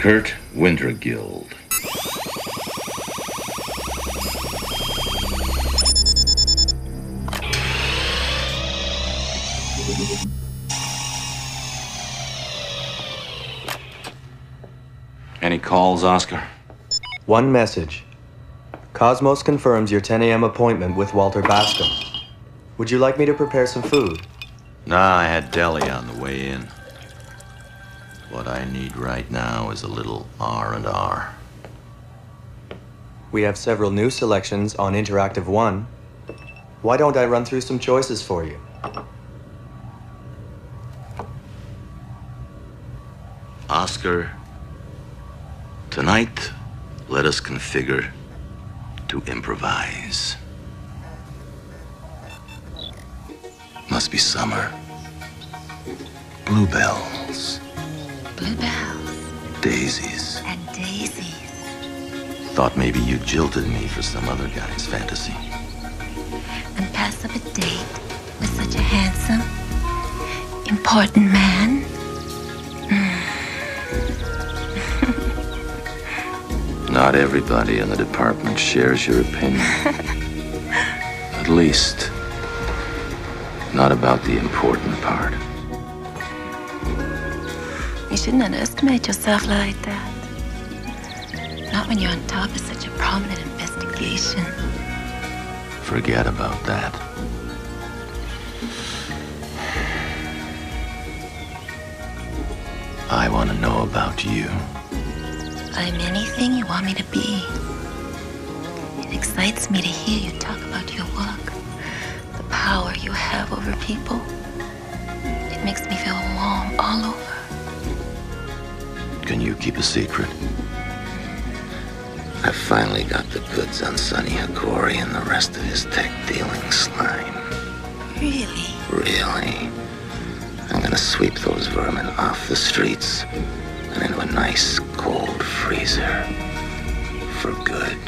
Kurt Wintergild. Any calls, Oscar? One message. Cosmos confirms your 10 a.m. appointment with Walter Bascom. Would you like me to prepare some food? Nah, I had deli on the way in. What I need right now is a little R&R. We have several new selections on Interactive 1. Why don't I run through some choices for you? Oscar, tonight, let us configure to improvise. Must be summer. Bluebells. Bluebells. Daisies. And daisies. Thought maybe you jilted me for some other guy's fantasy. And pass up a date with such a handsome, important man. Not everybody in the department shares your opinion. At least, not about the important part. You shouldn't underestimate yourself like that. Not when you're on top of such a prominent investigation. Forget about that. I want to know about you. I'm anything you want me to be. It excites me to hear you talk about your work, the power you have over people. It makes me feel warm all over. Can you keep a secret? I finally got the goods on Sonny Hikori and the rest of his tech dealing slime. Really? Really? I'm gonna sweep those vermin off the streets and into a nice cold freezer. For good.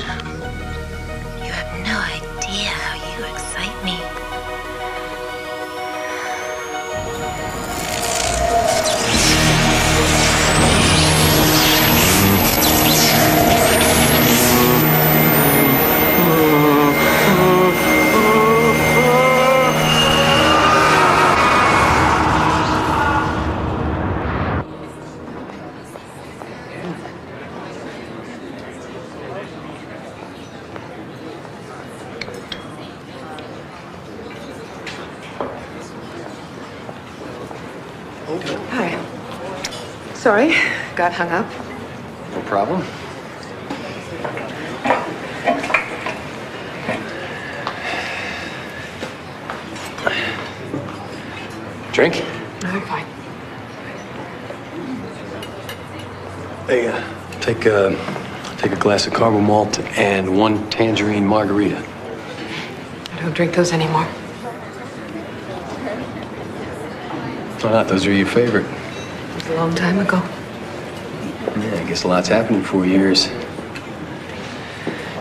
You have no idea how you excite me. Hi. Sorry, got hung up. No problem. Drink? No, I'm fine. Hey, take a glass of caramel malt and one tangerine margarita. I don't drink those anymore. Why not? Those are your favorite. It was a long time ago. Yeah, I guess a lot's happened in 4 years.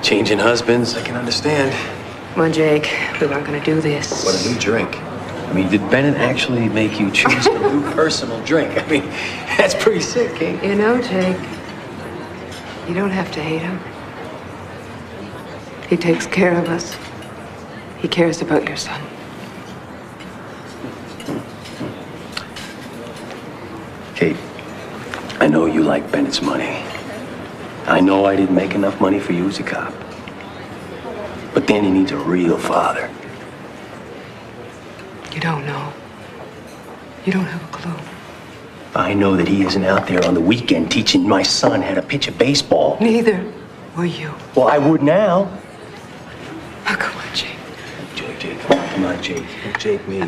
Changing husbands, I can understand. Come on, Jake. We weren't gonna do this. But a new drink. I mean, did Bennett actually make you choose a new personal drink? I mean, that's pretty sick, Kate. You know, Jake, you don't have to hate him. He takes care of us. He cares about your son. Kate, I know you like Bennett's money. I know I didn't make enough money for you as a cop. But Danny needs a real father. You don't know. You don't have a clue. I know that he isn't out there on the weekend teaching my son how to pitch a baseball. Neither were you. Well, I would now. Oh, come on, Jake. Jake, come on, Jake. Jake, me.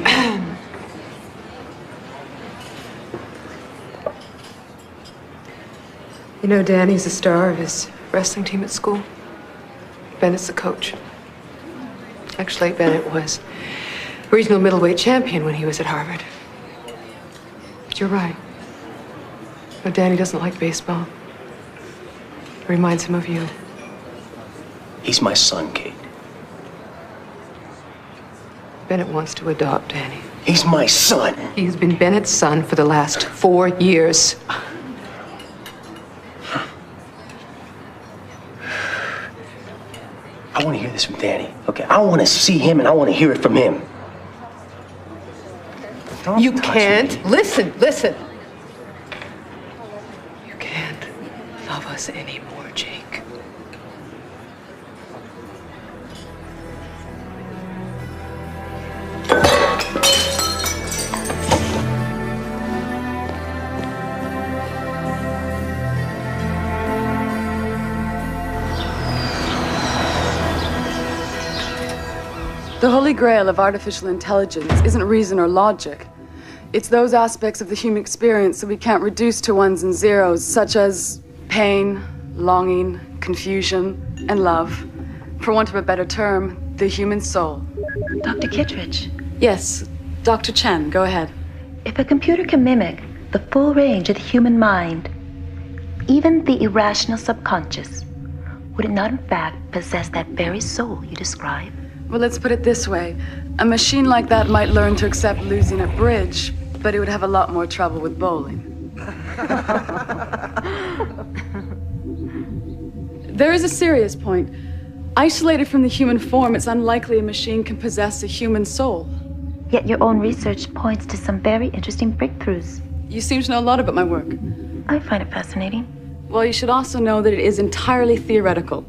You know, Danny's the star of his wrestling team at school. Bennett's the coach. Actually, Bennett was regional middleweight champion when he was at Harvard. But you're right. No, Danny doesn't like baseball. It reminds him of you. He's my son, Kate. Bennett wants to adopt Danny. He's my son. He's been Bennett's son for the last 4 years. want to hear this from Danny. Okay, I want to see him and I want to hear it from him. You can't. Listen. You can't love us anymore, Jake. The holy grail of artificial intelligence isn't reason or logic. It's those aspects of the human experience that we can't reduce to ones and zeros, such as pain, longing, confusion, and love. For want of a better term, the human soul. Dr. Kittredge, Yes, Dr. Chen, go ahead. if a computer can mimic the full range of the human mind, even the irrational subconscious, would it not in fact possess that very soul you describe? Well, let's put it this way. A machine like that might learn to accept losing at bridge, but it would have a lot more trouble with bowling. There is a serious point. Isolated from the human form, it's unlikely a machine can possess a human soul. Yet your own research points to some very interesting breakthroughs. You seem to know a lot about my work. I find it fascinating. Well, you should also know that it is entirely theoretical.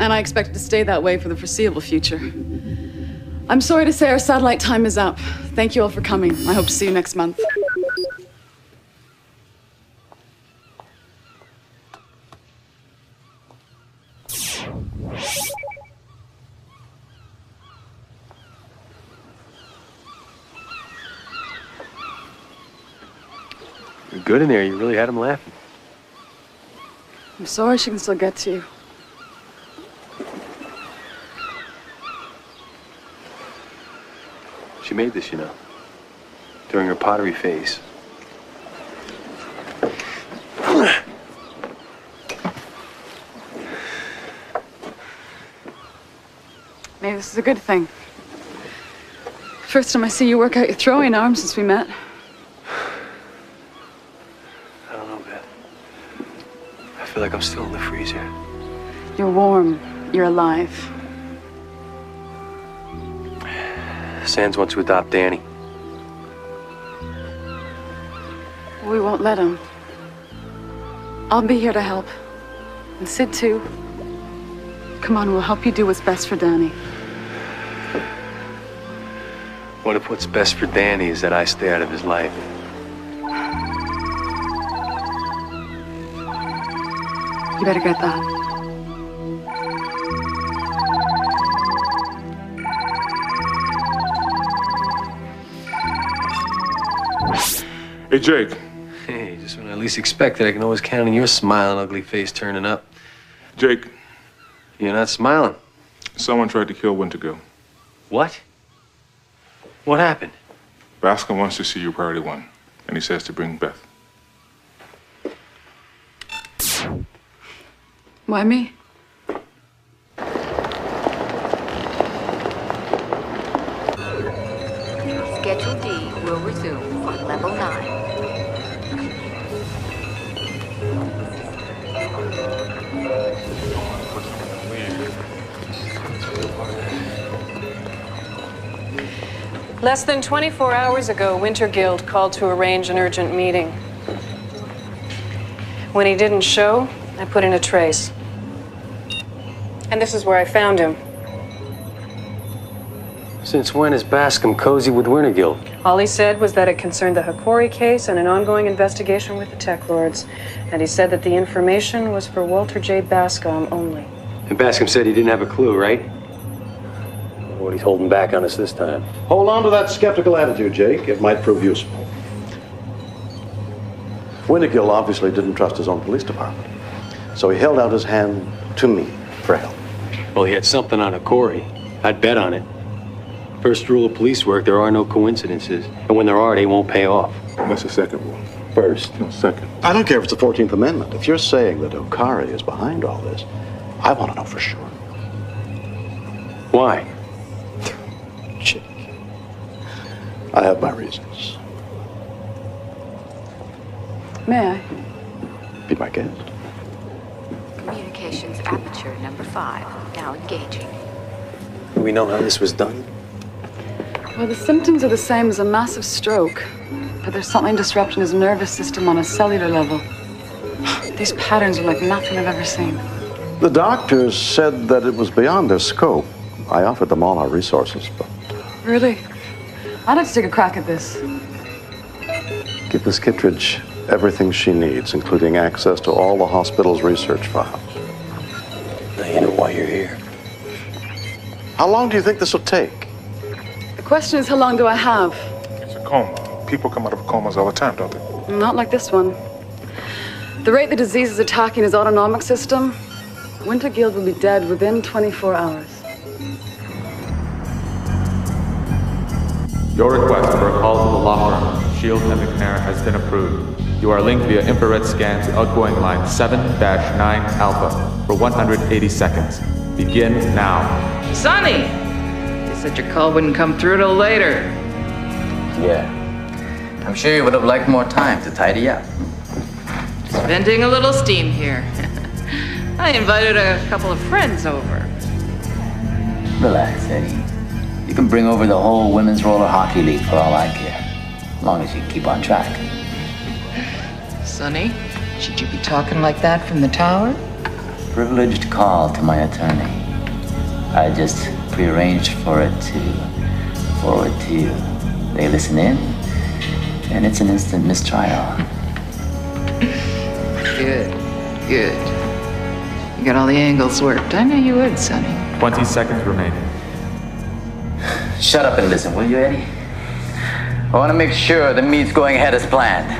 And I expect it to stay that way for the foreseeable future. I'm sorry to say our satellite time is up. Thank you all for coming. I hope to see you next month. You're good in there. You really had him laughing. I'm sorry she can still get to you. She made this, you know, during her pottery phase. Maybe this is a good thing. First time I see you work out your throwing arm since we met. I don't know, Beth. I feel like I'm still in the freezer. You're warm. You're alive. Sands wants to adopt Danny. We won't let him. I'll be here to help. And Sid, too. Come on, we'll help you do what's best for Danny. What if what's best for Danny is that I stay out of his life? You better get that. Hey, Jake. Hey, just when I least expect it, I can always count on your smiling, ugly face turning up. Jake, You're not smiling. someone tried to kill Wintergill. What? What happened? Bascom wants to see you priority one, and he says to bring Beth. Why me? Schedule D will resume on level 9. Less than 24 hours ago, Wintergill called to arrange an urgent meeting. When he didn't show, I put in a trace. And this is where I found him. Since when is Bascom cozy with Wintergill? All he said was that it concerned the Hikori case and an ongoing investigation with the TekLords. And he said that the information was for Walter J. Bascom only. And Bascom said he didn't have a clue, right? What he's holding back on us this time. Hold on to that skeptical attitude, Jake. It might prove useful. Wintergill obviously didn't trust his own police department, so he held out his hand to me for help. Well, he had something on Hikori. I'd bet on it. First rule of police work, there are no coincidences. And when there are, they won't pay off. That's the second rule. First. No, second. I don't care if it's the 14th Amendment. If you're saying that Hikari is behind all this, I want to know for sure. Why? Jake, I have my reasons. May I? Be my guest. Communication. Communications aperture number 5. Now engaging. Do we know how this was done? Well, the symptoms are the same as a massive stroke, but there's something disrupting his nervous system on a cellular level. These patterns are like nothing I've ever seen. The doctors said that it was beyond their scope. I offered them all our resources, but... Really? I'd like to take a crack at this. Give Miss Kittredge everything she needs, including access to all the hospital's research files. Now you know why you're here. How long do you think this will take? The question is, how long do I have? It's a coma. People come out of comas all the time, don't they? Not like this one. The rate the disease is attacking his autonomic system, Wintergill will be dead within 24 hours. Your request for a call to the locker room, Shield and McNair has been approved. You are linked via infrared scan to outgoing line 7-9 Alpha for 180 seconds. Begin now. Sonny! You said your call wouldn't come through till later. Yeah. I'm sure you would have liked more time to tidy up. Just venting a little steam here. I invited a couple of friends over. Relax, Eddie. You can bring over the whole women's roller hockey league for all I care. As long as you keep on track. Sonny, should you be talking like that from the tower? Privileged call to my attorney. I just prearranged for it to forward to you. They listen in, and it's an instant mistrial. Good, good. You got all the angles worked. I knew you would, Sonny. 20 seconds remaining. Shut up and listen, will you, Eddie? I want to make sure the meet's going ahead as planned.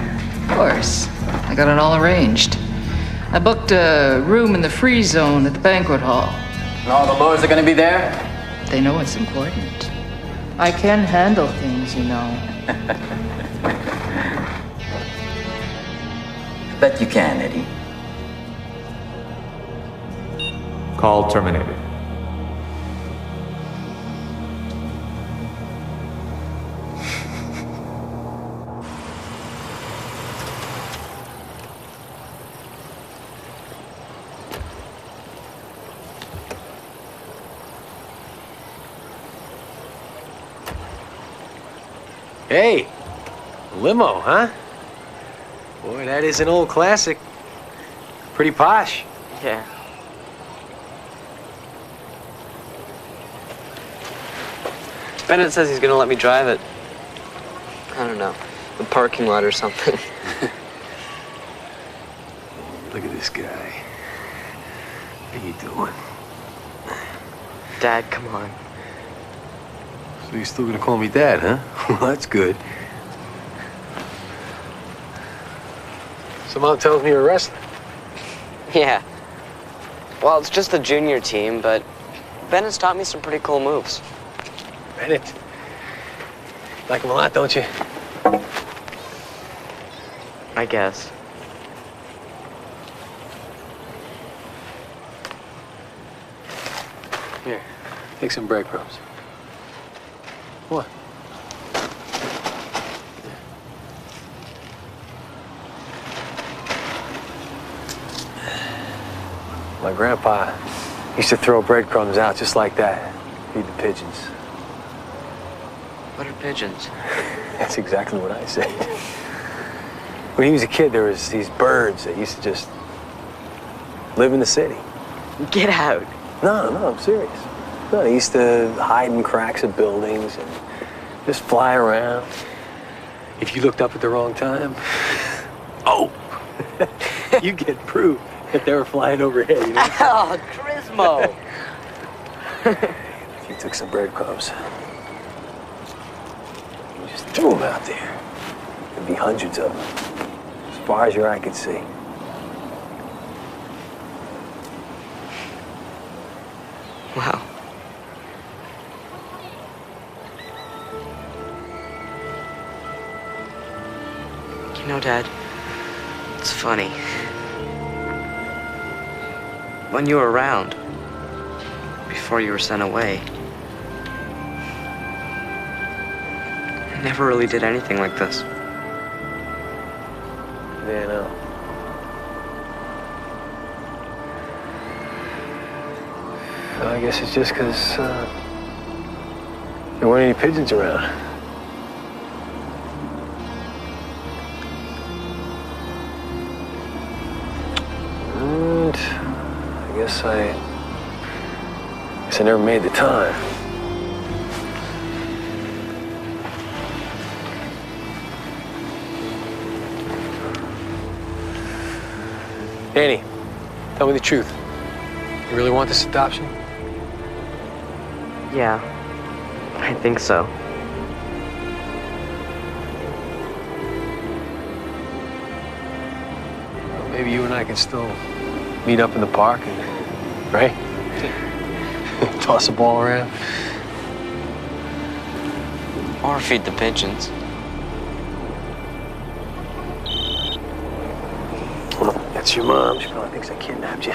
Of course. I got it all arranged. I booked a room in the free zone at the banquet hall. And all the lords are going to be there? They know it's important. I can handle things, you know. Bet you can, Eddie. Call terminated. Hey, limo, huh? Boy, that is an old classic. Pretty posh. Yeah. Bennett says he's gonna let me drive it. I don't know, the parking lot or something. Look at this guy. How you doing? Dad, come on. So you're still gonna call me Dad, huh? Well, that's good. So Mom tells me you're a wrestler. Yeah. Well, it's just the junior team, but Bennett's taught me some pretty cool moves. Bennett. Like him a lot, don't you? I guess. Here, take some breadcrumbs. What? My grandpa used to throw breadcrumbs out just like that. Feed the pigeons. What are pigeons? That's exactly what I said. When he was a kid, there was these birds that used to just live in the city. Get out. No, I'm serious. No, they used to hide in cracks of buildings and just fly around. If you looked up at the wrong time, oh, you get proof that they were flying overhead, you know? Oh, Grismo! If you took some breadcrumbs, you just threw them out there. There'd be hundreds of them, as far as your eye could see. Wow. You know, Dad, it's funny. When you were around, before you were sent away, I never really did anything like this. Yeah, I know. I guess it's just because there weren't any pigeons around. And I guess I never made the time. Danny, tell me the truth. You really want this adoption? Yeah, I think so. Well, maybe you and I can still meet up in the park and, right? Toss a ball around. Or feed the pigeons. Well, that's your mom. She probably thinks I kidnapped you.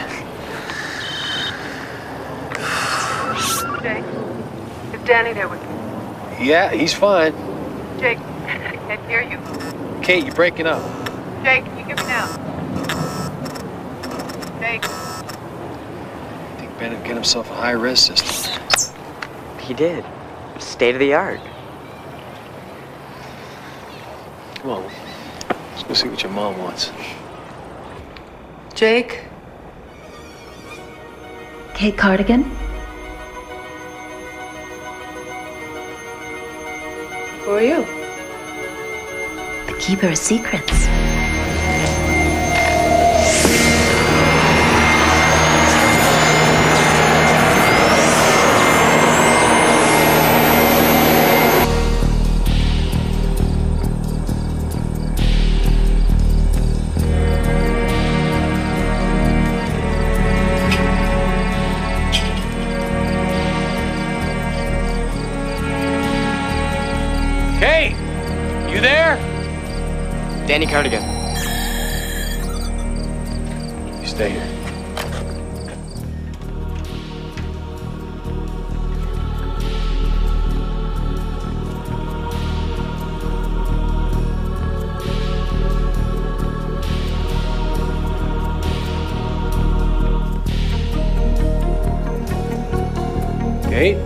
Jake, is Danny there with you? Yeah, he's fine. Jake, I can't hear you. Kate, you're breaking up. Jake, can you hear me now? Jake. I think Bennett get himself a high-res system. He did. State of the art. Come on, let's go see what your mom wants. Jake? Kate Cardigan? Who are you? The keeper of secrets. Hey, you there? Danny Cardigan. You stay here. Kate?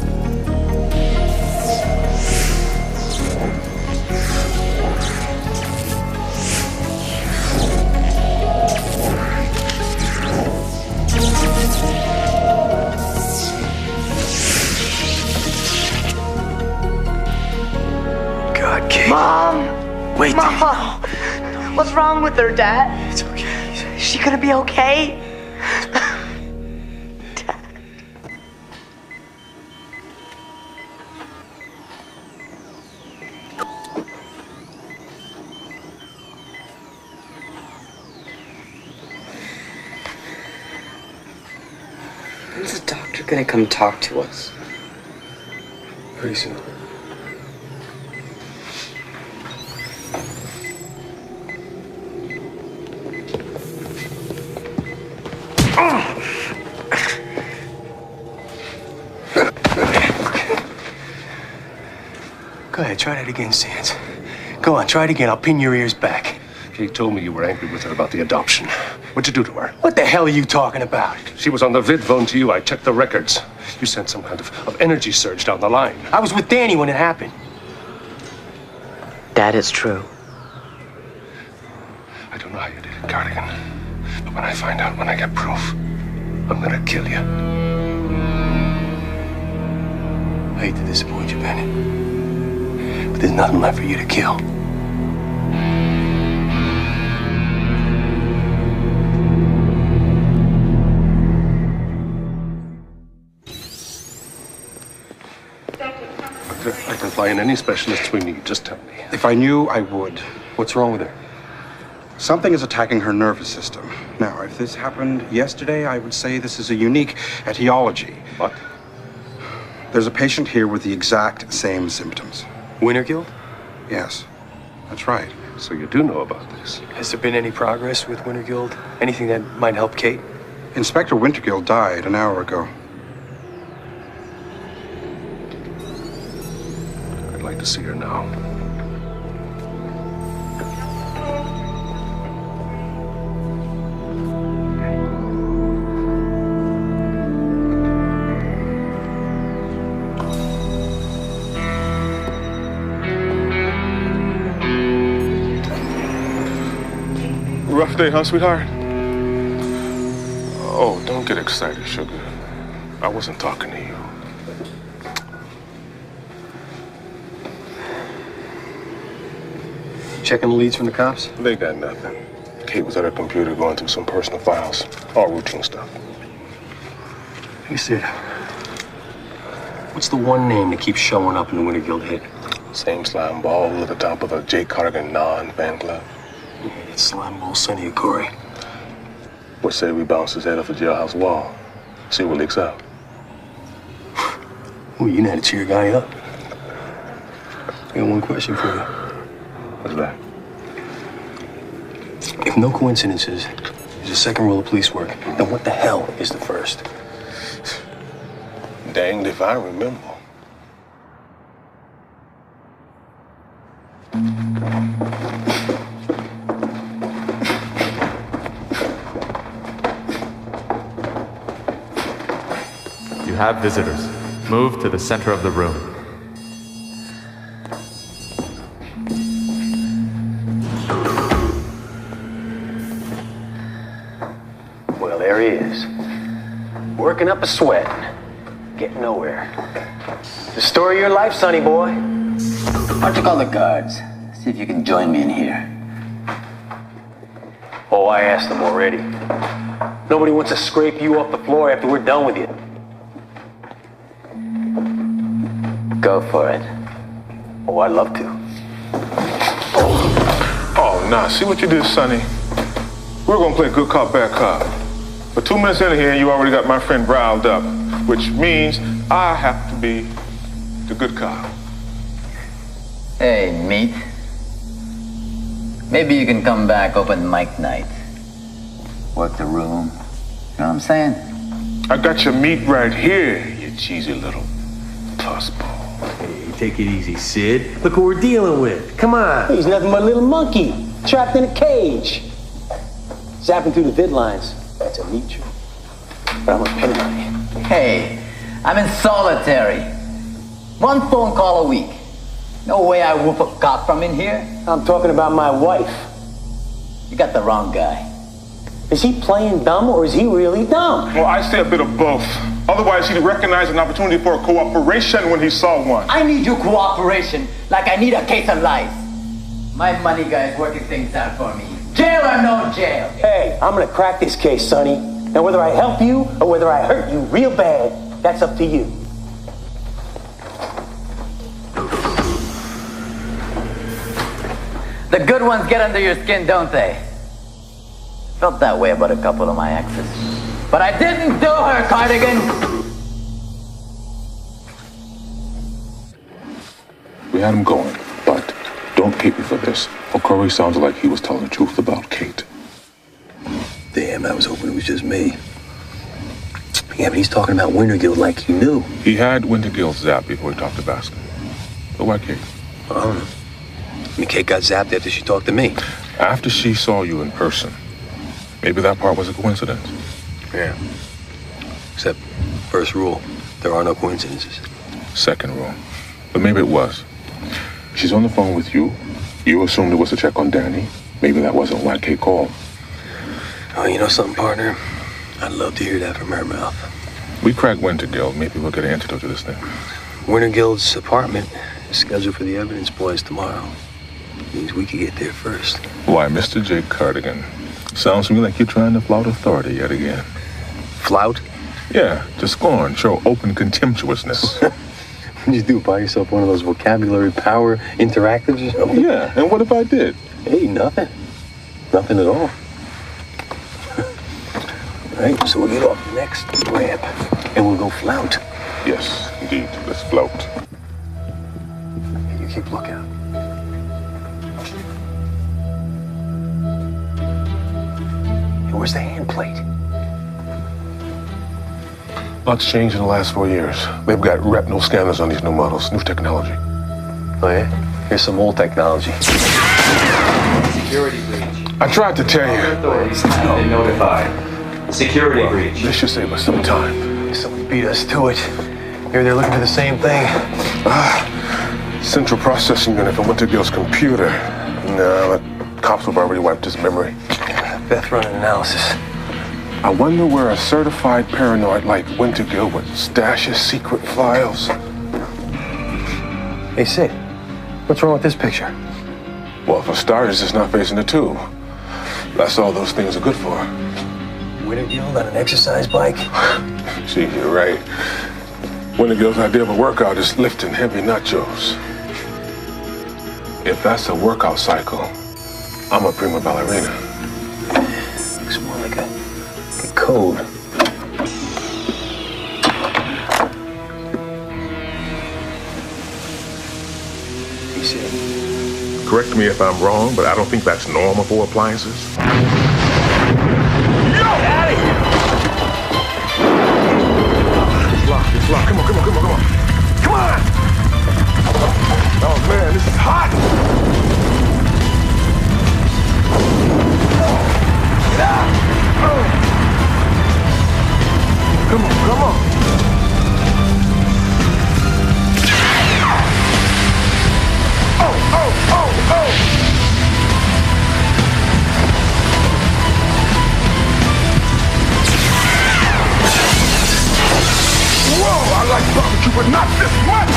God, Kate. Mom! Wait. Mom! What's wrong with her, Dad? It's okay. Is she gonna be okay? When's the doctor gonna come talk to us? Pretty soon. Go ahead, try that again, Sands. Go on, try it again. I'll pin your ears back. Kate told me you were angry with her about the adoption. What'd you do to her? What the hell are you talking about? She was on the vid phone to you. I checked the records. You sent some kind of energy surge down the line. I was with Danny when it happened. Dad, it's true. I don't know how you did it, Cardigan. But when I find out, when I get proof, I'm gonna kill you. I hate to disappoint you, Bennett. But there's nothing left for you to kill. I can fly in any specialists we need. Just tell me. If I knew, I would. What's wrong with her? Something is attacking her nervous system. Now, if this happened yesterday, I would say this is a unique etiology. What? There's a patient here with the exact same symptoms. Wintergill? Yes, that's right. So you do know about this? Has there been any progress with Wintergill? Anything that might help Kate? Inspector Wintergill died an hour ago. I'd like to see her now. birthday, huh, sweetheart? Oh, don't get excited, sugar. I wasn't talking to you. Checking the leads from the cops? They got nothing. Kate was at her computer going through some personal files. All routine stuff. Hey, Sid. What's the one name that keeps showing up in the Winter Guild hit? Same slime ball at the top of a Jay Cardigan non-fan club. Yeah, it's slime ball Sonny and Corey. What say we bounce his head off the jailhouse wall? See what leaks out. Well, you know how to cheer a guy up. I got one question for you. What's that? If no coincidences is the second rule of police work, then what the hell is the first? Danged if I remember. You have visitors. Move to the center of the room. Well, there he is. Working up a sweat. Getting nowhere. The story of your life, sonny boy. Why don't you call the guards? See if you can join me in here. Oh, I asked them already. Nobody wants to scrape you off the floor after we're done with you. Go for it. Oh, I'd love to. Oh, nah, see what you did, Sonny? We're gonna play good cop, bad cop. But 2 minutes in here, you already got my friend riled up, which means I have to be the good cop. Hey, meat. Maybe you can come back open mic night. Work the room. You know what I'm saying? I got your meat right here, you cheesy little tossball. Hey, take it easy, Sid. Look who we're dealing with. Come on. He's nothing but a little monkey, trapped in a cage. Zapping through the vid lines. That's a meat trick. But I'm a pin on you. Hey, I'm in solitary. 1 phone call a week. No way I whoop a cop from in here. I'm talking about my wife. You got the wrong guy. Is he playing dumb or is he really dumb? Well, I say a bit of both. Otherwise, he'd recognize an opportunity for a cooperation when he saw one. I need your cooperation like I need a case of lice. My money guy is working things out for me. Jail or no jail? Hey, I'm gonna crack this case, Sonny. Now, whether I help you or whether I hurt you real bad, that's up to you. The good ones get under your skin, don't they? Felt that way about a couple of my exes. But I didn't do her, Cardigan! We had him going, but don't hate me for this. O'Curry sounds like he was telling the truth about Kate. Damn, I was hoping it was just me. Yeah, but he's talking about Winter Guild like he knew. He had Winter Guild zapped before he talked to Baskin. But why Kate? I don't know. I mean, Kate got zapped after she talked to me. After she saw you in person. Maybe that part was a coincidence. Yeah. Except, first rule, there are no coincidences. Second rule. But maybe it was. She's on the phone with you. You assumed it was to check on Danny. Maybe that wasn't why Kate called. Oh, you know something, partner? I'd love to hear that from her mouth. We crack Winter Guild. Maybe we'll get an antidote to this thing. Winter Guild's apartment is scheduled for the evidence boys tomorrow. Means we could get there first. Why, Mr. J. Cardigan. Sounds to me like you're trying to flout authority yet again. Flout? Yeah, to scorn, show open contemptuousness. What'd you do, buy yourself one of those vocabulary power interactives or something? Yeah, and what if I did? Hey, nothing. Nothing at all. All right, so we'll get off the next ramp and we'll go flout. Yes, indeed. Let's float. You keep lookout. Hey, where's the hand plate? Lots changed in the last 4 years. They've got retinal scanners on these new models, new technology. Oh, yeah? Here's some old technology. Security breach. I tried to tell you. Authorities have been notified. Security breach. This should save us some time. Somebody beat us to it. Maybe they're looking for the same thing. Central processing unit for Winter Guild's computer. No, the cops have already wiped his memory. Beth running analysis. I wonder where a certified paranoid like Wintergill would stash his secret files. Hey, Sid, what's wrong with this picture? Well, for starters, it's not facing the tube. That's all those things are good for. Wintergill on an exercise bike? See, you're right. Wintergill's idea of a workout is lifting heavy nachos. If that's a workout cycle, I'm a prima ballerina. Looks more like a code. He said. Correct me if I'm wrong, but I don't think that's normal for appliances. Get out of here! It's locked, it's locked. Come on, come on, come on, come on. Come on! Oh, man, this is hot! Get out! Come on, come on. Oh, oh, oh, oh! Whoa, I like barbecue, but not this much!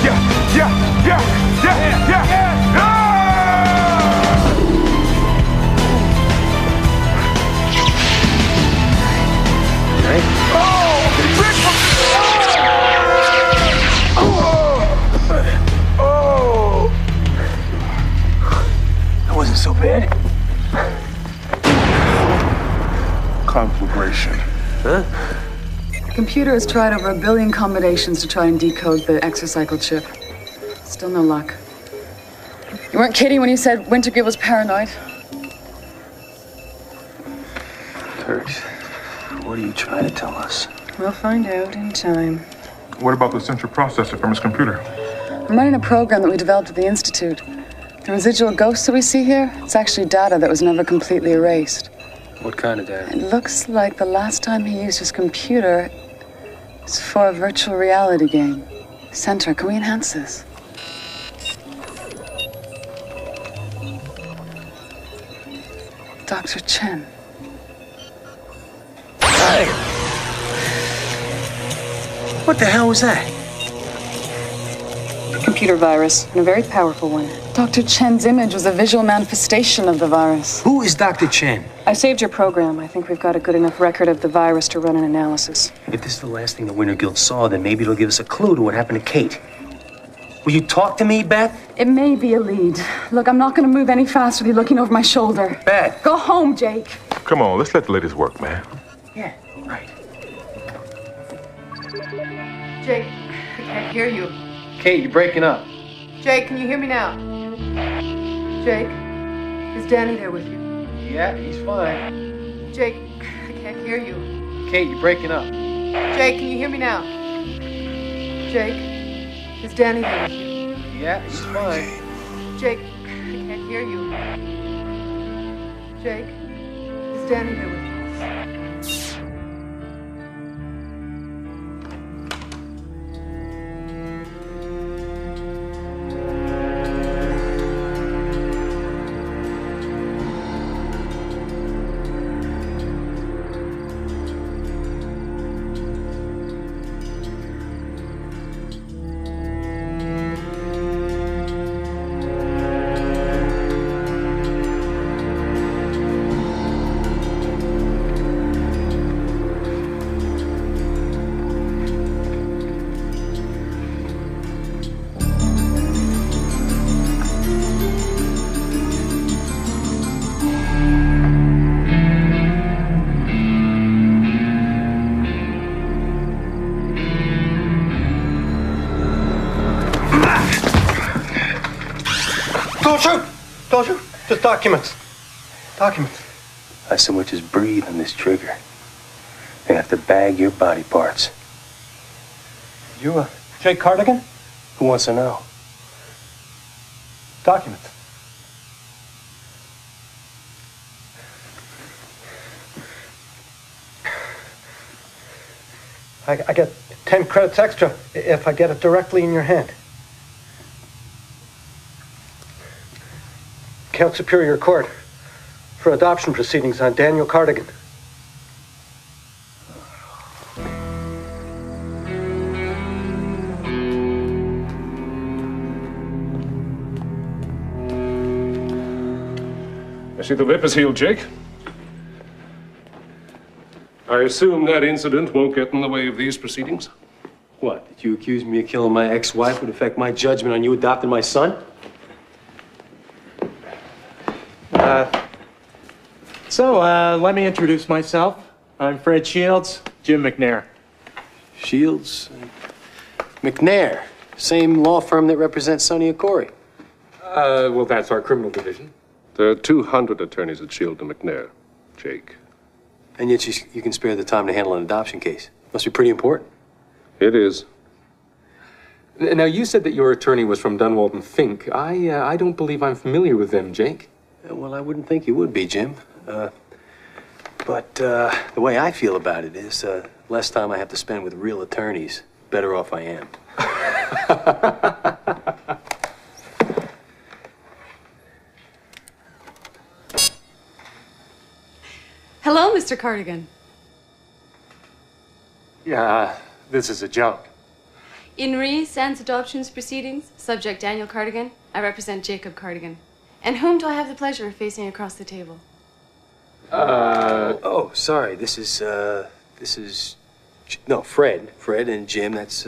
Yeah, yeah, yeah, yeah, yeah, yeah! Right? Oh, big oh! That wasn't so bad. Conflagration. Huh? The computer has tried over 1 billion combinations to try and decode the exocycle chip. Still no luck. You weren't kidding when you said Wintergill was paranoid. Kurt, what are you trying to tell us? We'll find out in time. What about the central processor from his computer? I'm running a program that we developed at the Institute. The residual ghosts that we see here, it's actually data that was never completely erased. What kind of data? It looks like the last time he used his computer is for a virtual reality game. Center, can we enhance this? Dr. Chen. Hey! What the hell was that? Computer virus, and a very powerful one. Dr. Chen's image was a visual manifestation of the virus. Who is Dr. Chen? I saved your program. I think we've got a good enough record of the virus to run an analysis. If this is the last thing the Wintergill saw, then maybe it'll give us a clue to what happened to Kate. Will you talk to me, Beth? It may be a lead. Look, I'm not going to move any faster with you looking over my shoulder. Beth! Go home, Jake. Come on, let's let the ladies work, man. Yeah, right. Jake, I can't hear you. Kate, you're breaking up. Jake, can you hear me now? Jake, is Danny there with you? Yeah, he's fine. Jake, I can't hear you. Kate, you're breaking up. Jake, can you hear me now? Jake, is Danny there with you? Yeah, he's fine. Jake, I can't hear you. Jake, is Danny there with you? Don't shoot. Just documents. Documents. I so much as breathe on this trigger. They have to bag your body parts. You, Jake Cardigan? Who wants to know? Documents. I got 10 credits extra if I get it directly in your hand. Count Superior Court for adoption proceedings on Daniel Cardigan. I see the lip is healed, Jake. I assume that incident won't get in the way of these proceedings? What, did you accuse me of killing my ex-wife would affect my judgment on you adopting my son? Let me introduce myself. I'm Fred Shields, Jim McNair. Shields? McNair, same law firm that represents Sonny and Corey. Well, that's our criminal division. There are 200 attorneys at Shield and McNair, Jake. And yet you can spare the time to handle an adoption case. Must be pretty important. It is. Now, you said that your attorney was from Dunwald and Fink. I don't believe I'm familiar with them, Jake. Well, I wouldn't think you would be, Jim. But the way I feel about it is less time I have to spend with real attorneys, better off I am. Hello, Mr. Cardigan. Yeah, this is a joke. In Re Sans Adoptions Proceedings, subject Daniel Cardigan, I represent Jacob Cardigan. And whom do I have the pleasure of facing across the table? Oh, sorry. This is no, Fred. Fred and Jim. That's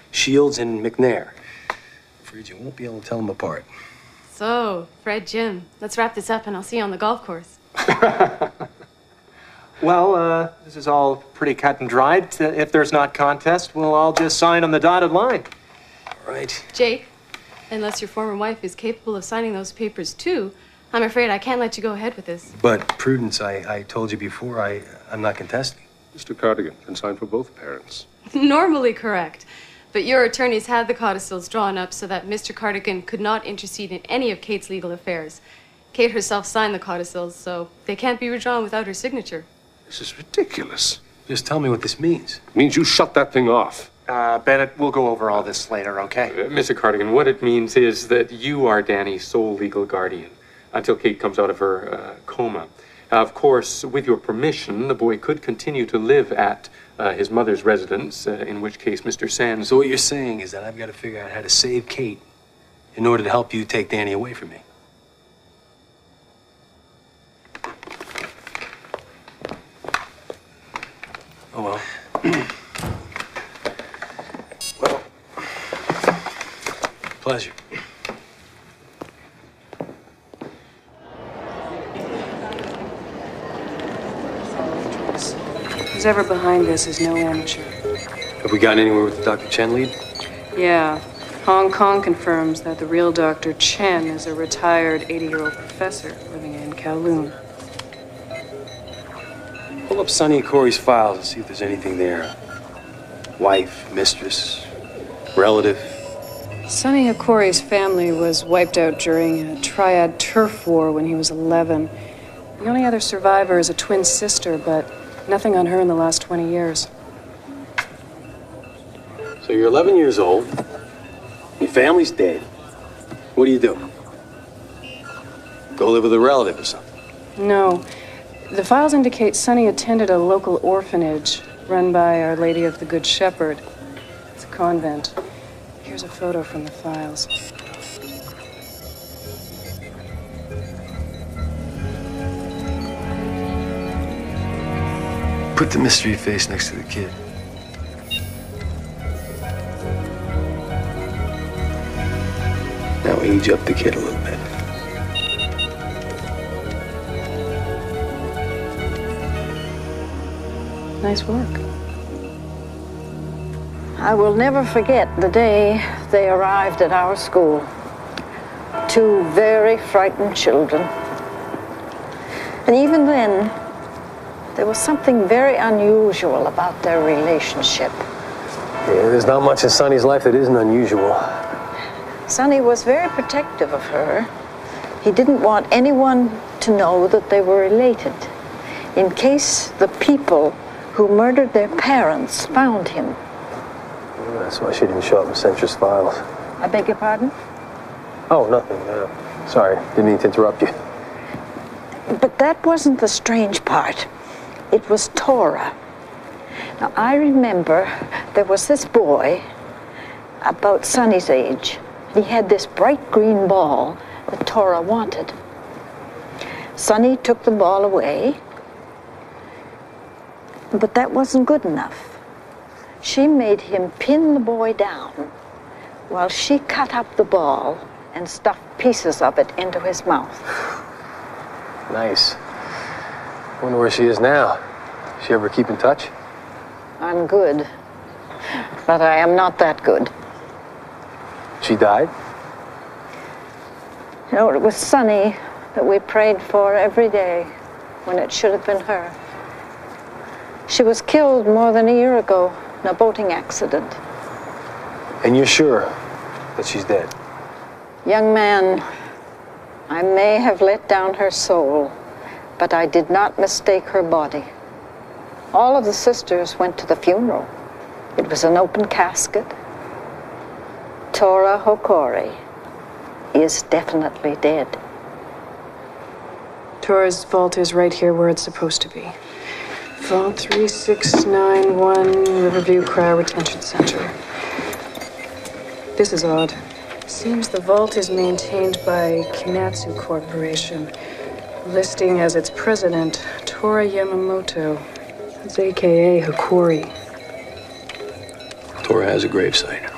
Shields and McNair. Afraid you won't be able to tell them apart. So, Fred, Jim, let's wrap this up and I'll see you on the golf course. Well, this is all pretty cut and dried. If there's not contest, we'll all just sign on the dotted line. All right. Jake, unless your former wife is capable of signing those papers too, I'm afraid I can't let you go ahead with this. But Prudence, I told you before, I'm not contesting. Mr. Cardigan can sign for both parents. Normally correct. But your attorneys had the codicils drawn up so that Mr. Cardigan could not intercede in any of Kate's legal affairs. Kate herself signed the codicils, so they can't be redrawn without her signature. This is ridiculous. Just tell me what this means. It means you shut that thing off. Bennett, we'll go over all this later, okay? Mr. Cardigan, what it means is that you are Danny's sole legal guardian until Kate comes out of her coma. Of course, with your permission, the boy could continue to live at his mother's residence, in which case Mr. Sands... So what you're saying is that I've got to figure out how to save Kate in order to help you take Danny away from me. Oh, well. Well, pleasure. Who's ever behind this is no amateur. Have we gotten anywhere with the Dr. Chen lead? Yeah. Hong Kong confirms that the real Dr. Chen is a retired 80-year-old professor living in Kowloon. Pull up Sonny and Corey's files and see if there's anything there. Wife, mistress, relative. Sonny Corey's family was wiped out during a triad turf war when he was 11. The only other survivor is a twin sister, but nothing on her in the last 20 years. So you're 11 years old. Your family's dead. What do you do? Go live with a relative or something? No. The files indicate Sonny attended a local orphanage run by Our Lady of the Good Shepherd. It's a convent. Here's a photo from the files. Put the mystery face next to the kid. Now age up the kid a little bit. Nice work. I will never forget the day they arrived at our school. Two very frightened children. And even then, there was something very unusual about their relationship. Yeah, there's not much in Sonny's life that isn't unusual. Sonny was very protective of her. He didn't want anyone to know that they were related, in case the people who murdered their parents found him. That's why she didn't show up in Centra's files. I beg your pardon? Oh, nothing. Sorry, didn't mean to interrupt you. But that wasn't the strange part. It was Torri. Now, I remember there was this boy about Sonny's age. He had this bright green ball that Torri wanted. Sonny took the ball away, but that wasn't good enough. She made him pin the boy down while she cut up the ball and stuffed pieces of it into his mouth. Nice. Wonder where she is now. She ever keep in touch? I'm good, but I am not that good. She died? You know, it was Sonny that we prayed for every day when it should have been her. She was killed more than a year ago in a boating accident. And you're sure that she's dead? Young man, I may have let down her soul, but I did not mistake her body. All of the sisters went to the funeral. It was an open casket. Torri Hokori is definitely dead. Torri's vault is right here where it's supposed to be. Vault 3691, Riverview Cryo Retention Center. This is odd. Seems the vault is maintained by Kimatsu Corporation, listing as its president Torri Yamamoto. That's AKA Hokori. Torri has a gravesite.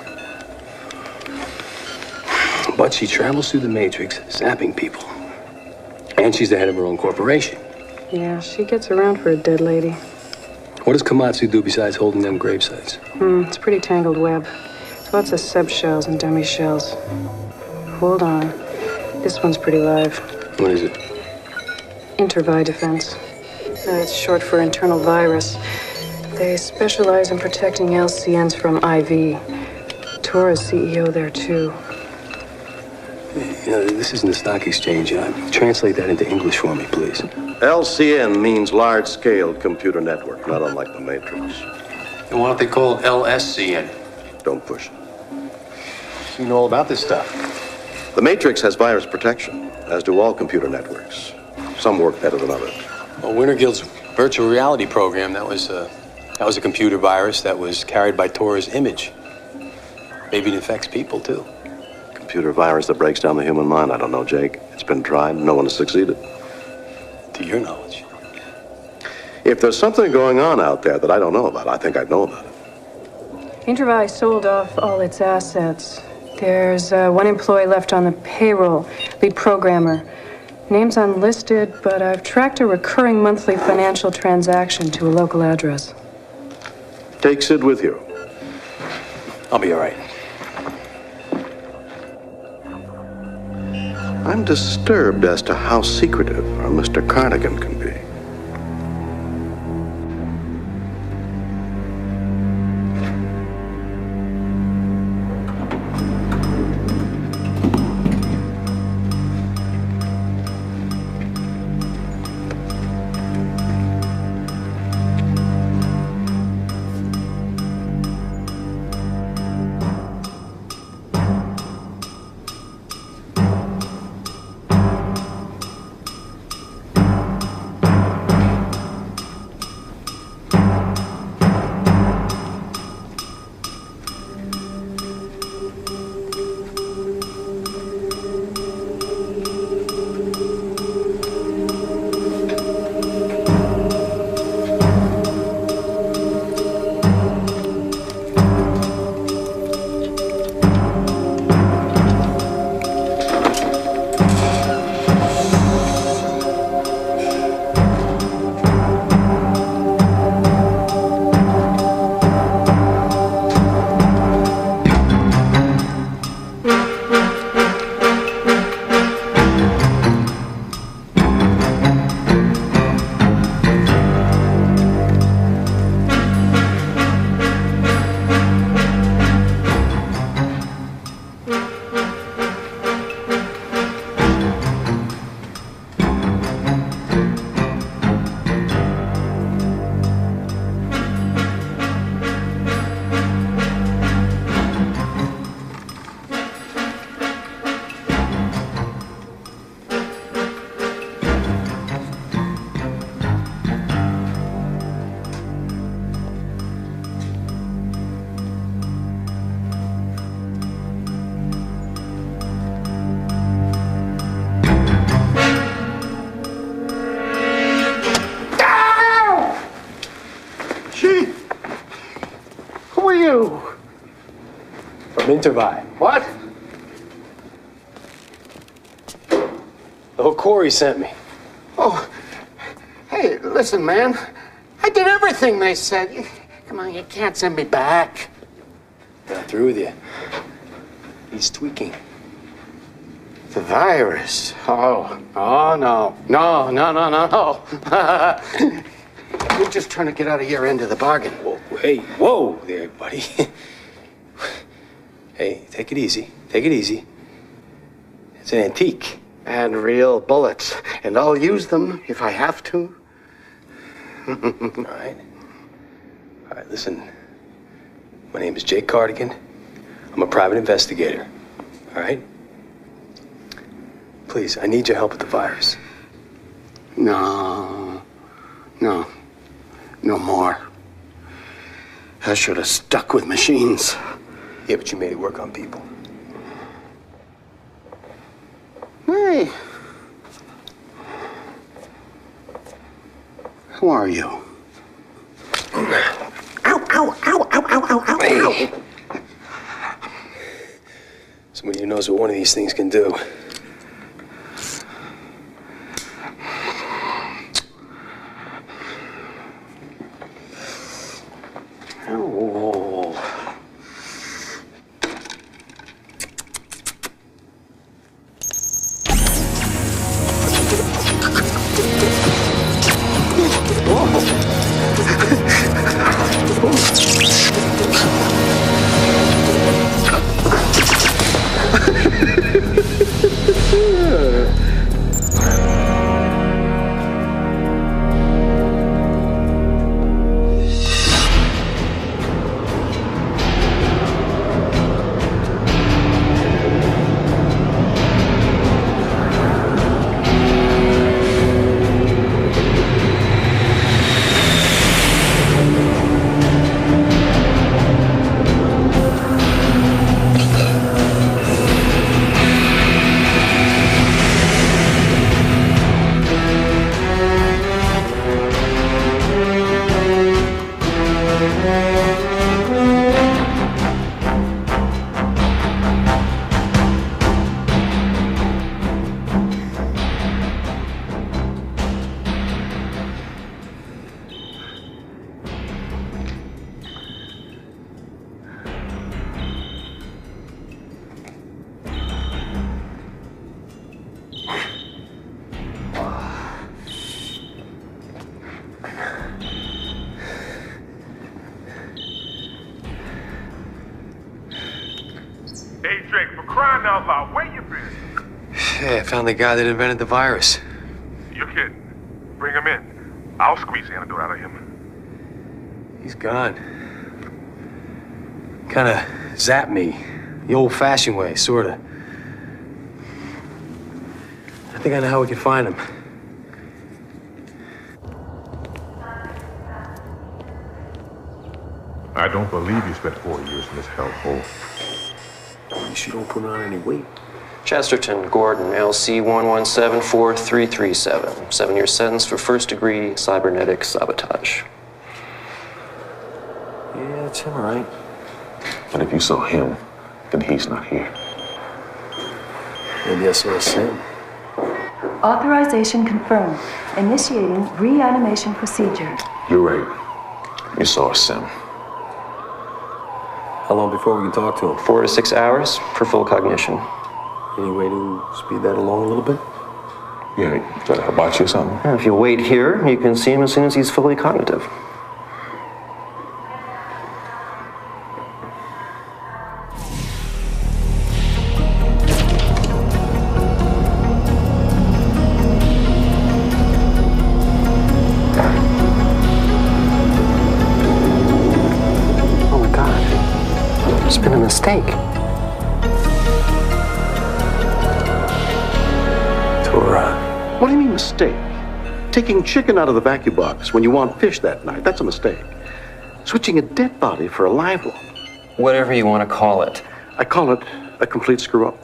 But she travels through the Matrix, zapping people. And she's the head of her own corporation. Yeah, she gets around for a dead lady. What does Komatsu do besides holding them gravesites? It's a pretty tangled web. Lots of sub-shells and dummy shells. Hold on. This one's pretty live. What is it? Intervi Defense. It's short for internal virus. They specialize in protecting LCNs from IV. Torri's CEO there, too. You know, this isn't a stock exchange. Translate that into English for me, please. LCN means large-scale computer network, not unlike the Matrix. And why don't they call it LSCN? Don't push it. You know all about this stuff. The Matrix has virus protection, as do all computer networks. Some work better than others. Well, Winter Guild's virtual reality program, that was a computer virus that was carried by Torri's image. Maybe it infects people, too. Computer virus that breaks down the human mind, I don't know, Jake. It's been tried, no one has succeeded. To your knowledge. If there's something going on out there that I don't know about, I think I'd know about it. Intervi sold off all its assets. There's one employee left on the payroll, lead programmer. Name's unlisted, but I've tracked a recurring monthly financial transaction to a local address. Take Sid with you. I'll be all right. I'm disturbed as to how secretive our Mr. Cardigan can be. Mintervi. What? Oh, Corey sent me. Oh, hey, listen, man. I did everything they said. Come on, you can't send me back. Not through with you. He's tweaking. The virus. Oh, no. No. You're just trying to get out of your end of the bargain. Whoa there, buddy. Hey, take it easy. Take it easy. It's an antique. And real bullets. And I'll use them if I have to. All right, listen. My name is Jake Cardigan. I'm a private investigator. All right? Please, I need your help with the virus. No more. I should have stuck with machines. Yeah, but you made it work on people. Hey. Who are you? Ow. Somebody who knows what one of these things can do. Hey, I found the guy that invented the virus. You're kidding. Bring him in. I'll squeeze the antidote out of him. He's gone. Kinda zapped me. The old-fashioned way, sorta. I think I know how we can find him. I don't believe you spent 4 years in this hellhole. At least you don't put on any weight. Chesterton, Gordon, LC 1174337. 7-year sentence for first-degree cybernetic sabotage. Yeah, it's him, all right. And if you saw him, then he's not here. Maybe I saw Sam. Authorization confirmed. Initiating reanimation procedure. You're right. You saw Sam. How long before we can talk to him? 4 to 6 hours for full cognition. Any way to speed that along a little bit? Yeah, got a hibachi or something? If you wait here, you can see him as soon as he's fully cognitive. Oh my God. It's been a mistake. What do you mean, mistake? Taking chicken out of the vacuum box when you want fish that night, that's a mistake. Switching a dead body for a live one. Whatever you want to call it. I call it a complete screw-up.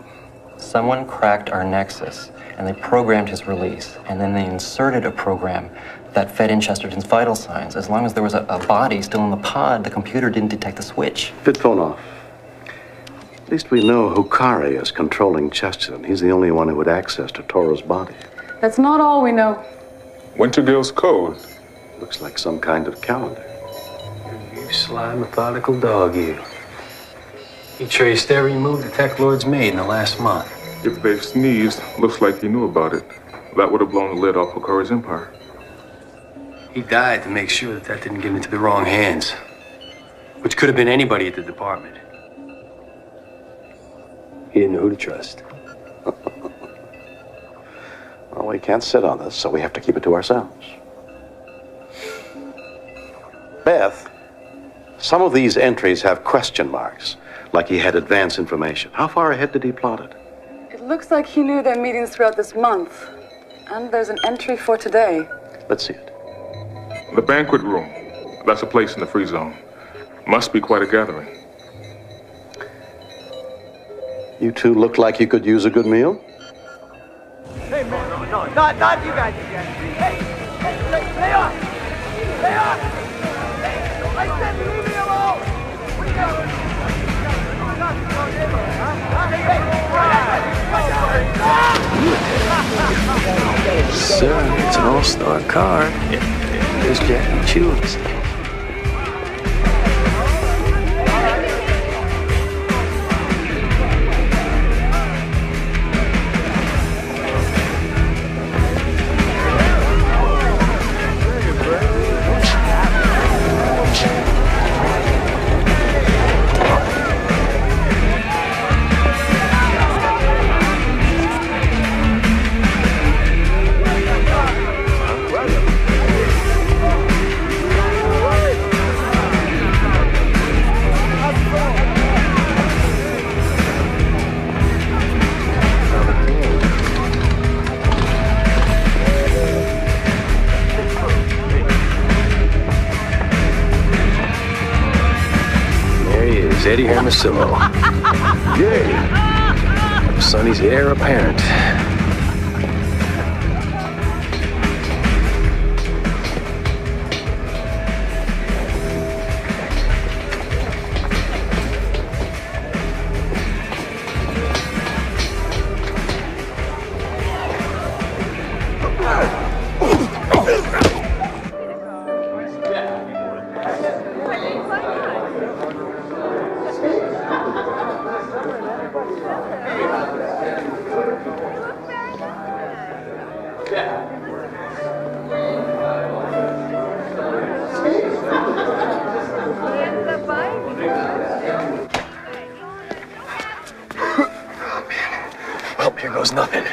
Someone cracked our nexus, and they programmed his release, and then they inserted a program that fed in Chesterton's vital signs. As long as there was a body still in the pod, the computer didn't detect the switch. Fit phone off. At least we know Hukari is controlling Chesterton. He's the only one who had access to Tora's body. That's not all we know. Winter Girl's code. Looks like some kind of calendar. You sly, methodical dog, you. He traced every move the TekLords made in the last month. If they sneezed, looks like he knew about it. That would have blown the lid off Hukari's empire. He died to make sure that didn't get into the wrong hands, which could have been anybody at the department. He didn't know who to trust. Well, we can't sit on this, so we have to keep it to ourselves. Beth, some of these entries have question marks, like he had advance information. How far ahead did he plot it? It looks like he knew their meetings throughout this month. And there's an entry for today. Let's see it. The banquet room. That's a place in the free zone. Must be quite a gathering. You two look like you could use a good meal. Hey, man, no, not you guys again. Hey, lay off! Lay off! I said leave me alone! What are you doing? Sir, it's an all-star card. There's Jack and Chewins. Eddie Hermosillo. Yay! Sonny's heir apparent. Nothing.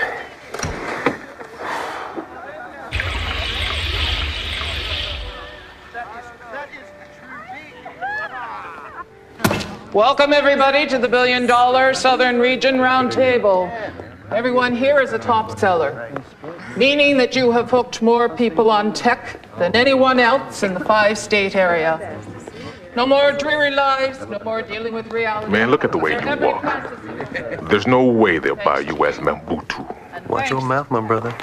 Welcome, everybody, to the $1 billion Southern Region Roundtable. Everyone here is a top seller, meaning that you have hooked more people on tech than anyone else in the 5-state area. No more dreary lives, no more dealing with reality. Man, look at the way you walk. There's no way they'll buy you as Mambutu. Watch your mouth, my brother.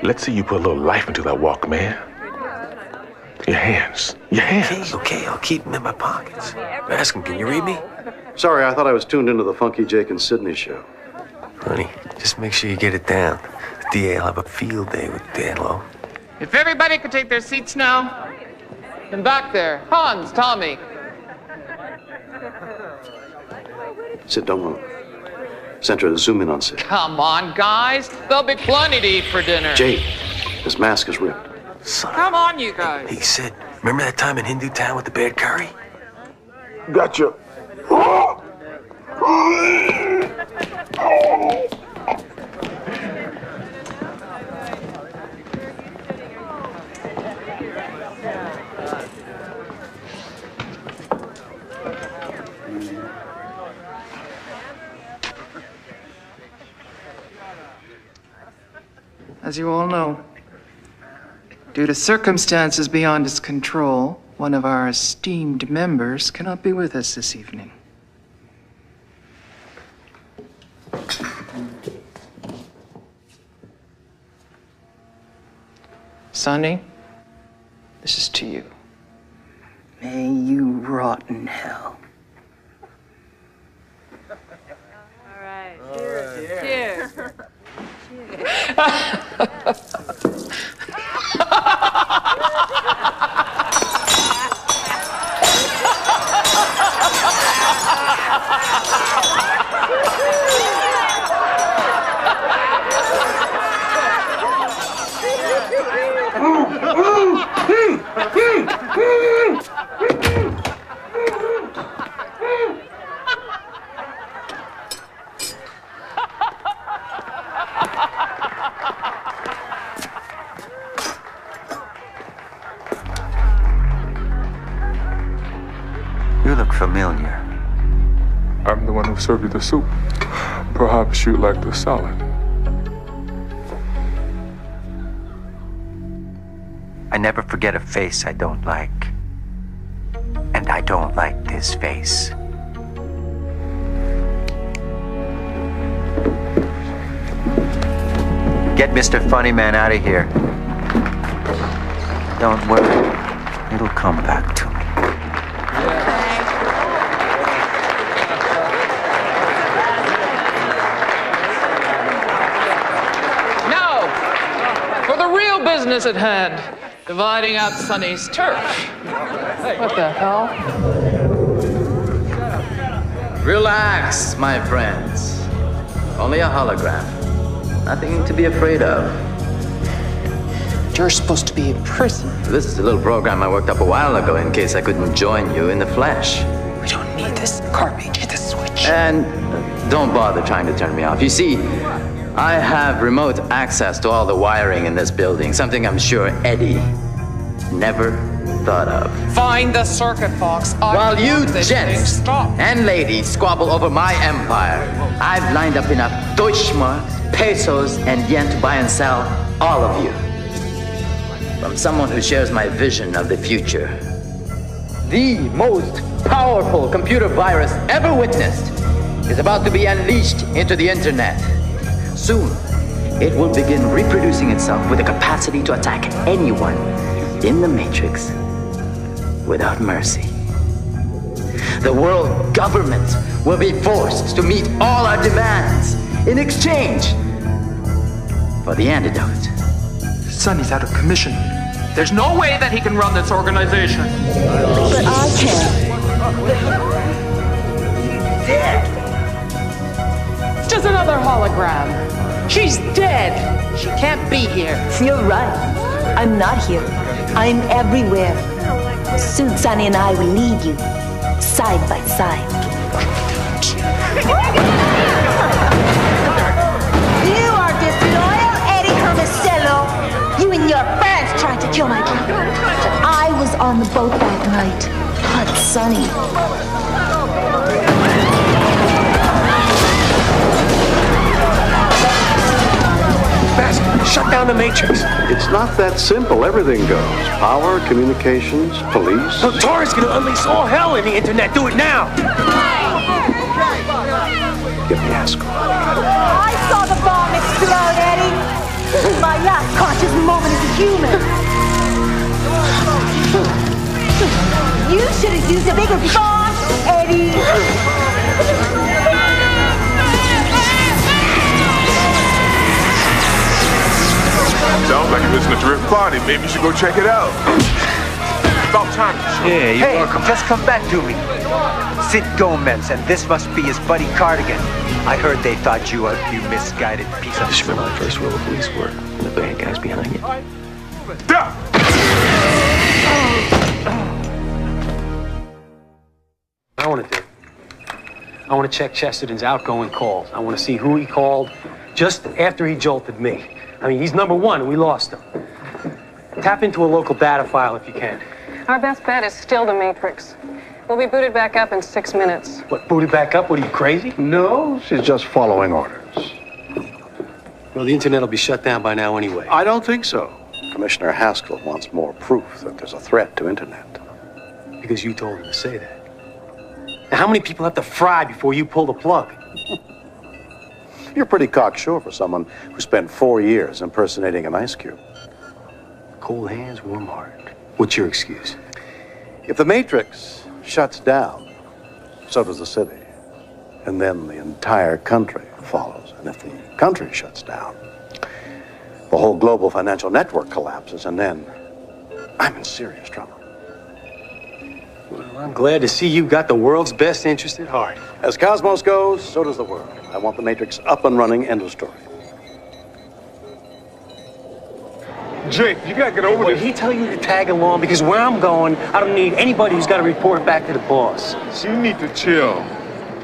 Let's see you put a little life into that walk, man. Your hands. Your hands. Okay, I'll keep them in my pockets. Ask him, can you read me? Sorry, I thought I was tuned into the Funky Jake and Sydney show. Honey, just make sure you get it down. The DA will have a field day with Danlo. If everybody could take their seats now. And back there, Hans, Tommy. Sid, don't move. Centra, zoom in on Sid. Come on, guys. There'll be plenty to eat for dinner. Jake, his mask is ripped. Come on, you guys. Hey, Sid, remember that time in Hindu Town with the bad curry? Gotcha. As you all know, due to circumstances beyond his control, one of our esteemed members cannot be with us this evening. Sonny, This is to you. May you rot in hell. All right. Cheers. Cheers. You look familiar. I'm the one who served you the soup. Perhaps you'd like the salad. I never forget a face I don't like. And I don't like this face. Get Mr. Funny Man out of here. Don't worry. It'll come back to me. Now, for the real business at hand, dividing out Sonny's turf. What the hell? Relax, my friends. Only a hologram. Nothing to be afraid of. You're supposed to be in prison. This is a little program I worked up a while ago in case I couldn't join you in the flesh. We don't need this. Cartman, hit the switch. And don't bother trying to turn me off. You see, I have remote access to all the wiring in this building, something I'm sure Eddie never thought of. Find the circuit box. While you gents and ladies squabble over my empire, I've lined up enough Deutschmarks, pesos, and yen to buy and sell all of you. From someone who shares my vision of the future. The most powerful computer virus ever witnessed is about to be unleashed into the internet. Soon, it will begin reproducing itself with the capacity to attack anyone in the Matrix without mercy. The world government will be forced to meet all our demands in exchange for the antidote. Sonny's out of commission. There's no way that he can run this organization. But I can. Dead. It's just another hologram. She's dead. She can't be here. You're right. I'm not here. I'm everywhere. Soon Sonny and I will lead you, side by side. You are disloyal, Eddie Hermosello. You and your friends tried to kill my brother. I was on the boat that night. But Sonny. Shut down the Matrix. It's not that simple. Everything goes. Power, communications, police. Look, Torri's gonna unleash all hell in the internet. Do it now. Get the Haskell. I saw the bomb explode, Eddie. My last conscious moment as a human. You should have used a bigger bomb, Eddie. Sounds like you're missing a terrific party. Maybe you should go check it out. About time. Yeah, you're welcome. Just come back to me. Sid Gomez, and this must be his buddy Cardigan. I heard they thought you you misguided piece of... This should be my first rule of police work. And the bad guys behind you. I want to do. I want to check Chesterton's outgoing calls. I want to see who he called just after he jolted me. I mean, he's number one, and we lost him. Tap into a local data file if you can. Our best bet is still the Matrix. We'll be booted back up in 6 minutes. What, booted back up? What, are you crazy? No, she's just following orders. Well, the internet will be shut down by now anyway. I don't think so. Commissioner Haskell wants more proof that there's a threat to internet. Because you told him to say that. Now, how many people have to fry before you pull the plug? You're pretty cocksure for someone who spent 4 years impersonating an ice cube. Cold hands, warm heart. What's your excuse? If the Matrix shuts down, so does the city. And then the entire country follows. And if the country shuts down, the whole global financial network collapses, and then I'm in serious trouble. Well, I'm glad to see you got the world's best interest at heart. As Cosmos goes, so does the world. I want the Matrix up and running, end of story. Jake, you gotta get over this. Did he tell you to tag along? Because where I'm going, I don't need anybody who's got to report back to the boss. So you need to chill.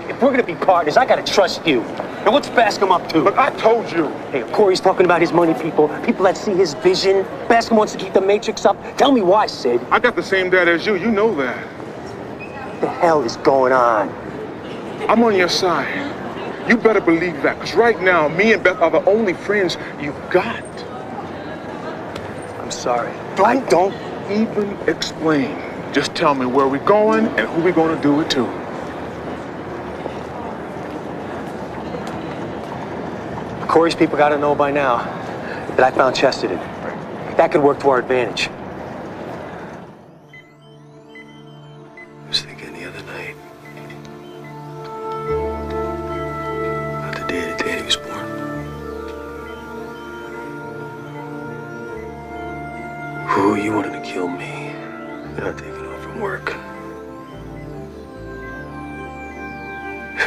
If we're gonna be partners, I gotta trust you. Now what's Bascom up to? Look, I told you. Hey, of course he's talking about his money, people that see his vision. Bascom wants to keep the Matrix up. Tell me why, Sid. I got the same dad as you. You know that. What the hell is going on? I'm on your side. You better believe that, because right now, me and Beth are the only friends you've got. I'm sorry. Don't even explain. Just tell me where we're going and who we're going to do it to. Corey's people got to know by now that I found Chesterton. That could work to our advantage. I was thinking the other night about the day that Danny was born. Oh, you wanted to kill me. Not taking off from work.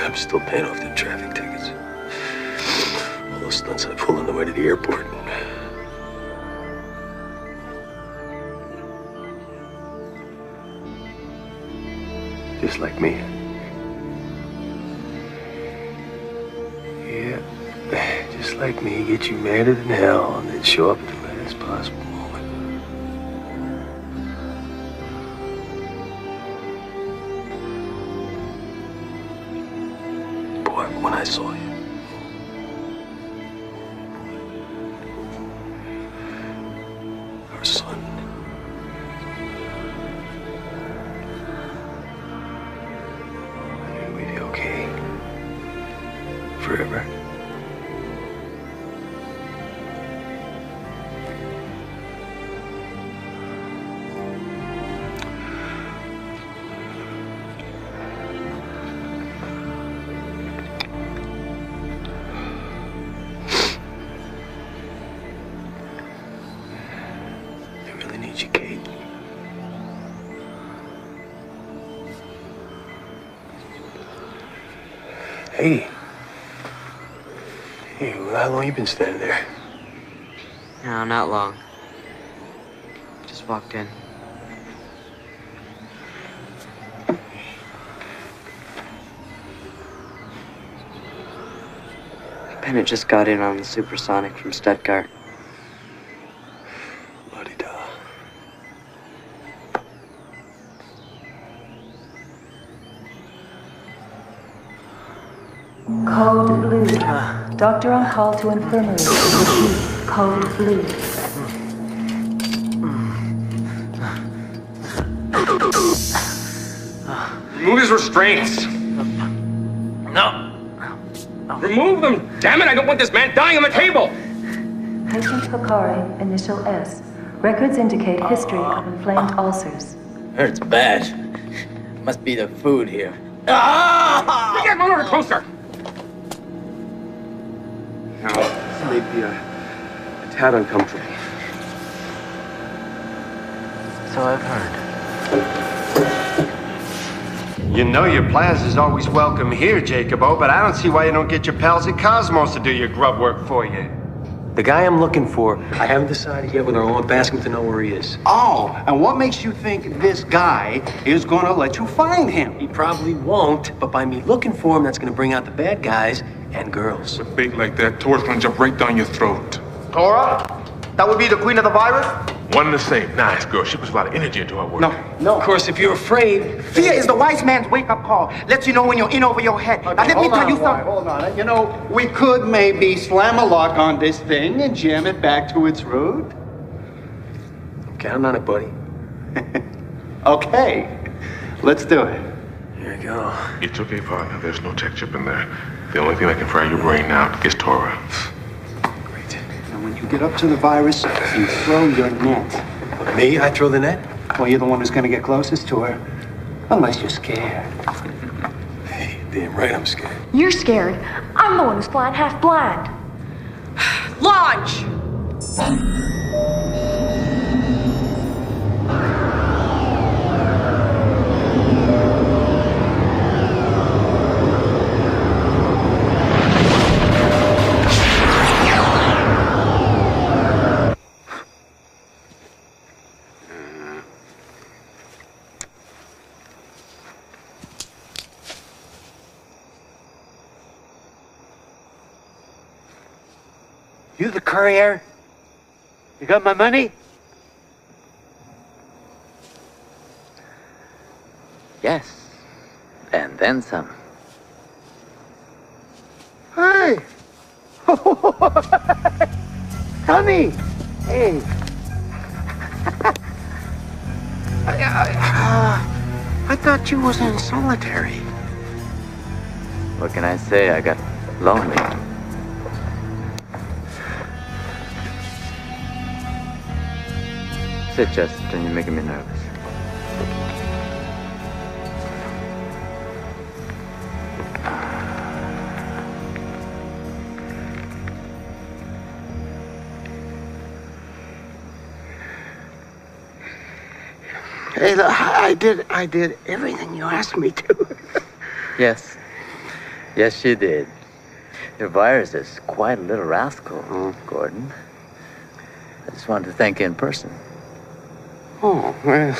I'm still paying off the traffic tickets. All those stunts I pulled on the way to the airport. Just like me. Yeah, just like me, get you madder than hell and then show up at the last possible moment. Boy, when I saw you, our son, okay? Forever? I really need you, Kate. Hey. Hey, how long you been standing there? No, not long. Just walked in. Bennett just got in on the supersonic from Stuttgart. La-di-da. Code blue. Doctor on call to infirmary. Repeat. Code blue. Remove his restraints. No. Remove them. Damn it, I don't want this man dying on the table. Patient Fakari, initial S. Records indicate history of inflamed ulcers. Hurts bad. Must be the food here. Get that monitor closer. Now, this may be a tad uncomfortable. So I've heard. You know your plaza's always welcome here, Jacobo, but I don't see why you don't get your pals at Cosmos to do your grub work for you. The guy I'm looking for, I haven't decided yet whether I want Bascom to know where he is. Oh, and what makes you think this guy is gonna let you find him? He probably won't, but by me looking for him, that's gonna bring out the bad guys and girls. With bait like that, Torri's gonna jump right down your throat. Tora? That would be the queen of the virus? One and the same. Nice girl. She puts a lot of energy into her work. No. Of course, if you're afraid... Fear is the wise man's wake-up call. Lets you know when you're in over your head. Now, let me tell you something. Hold on. You know, we could maybe slam a lock on this thing and jam it back to its root. I'm counting on it, buddy. Okay. Let's do it. Here we go. It's okay, partner. There's no tech chip in there. The only thing that can fry your brain now is Tora. When you get up to the virus, you throw your net. Me? I throw the net? Well, you're the one who's going to get closest to her. Unless you're scared. Hey, damn right I'm scared. You're scared. I'm the one who's flying half blind. Launch! You the courier? You got my money? Yes. And then some. Hey! Sonny! Hey! I thought you was in solitary. What can I say? I got lonely. Sit, Chesterton. You're making me nervous. Hey, look, I did everything you asked me to. Yes. Yes, you did. Your virus is quite a little rascal, Gordon. I just wanted to thank you in person. Oh, well,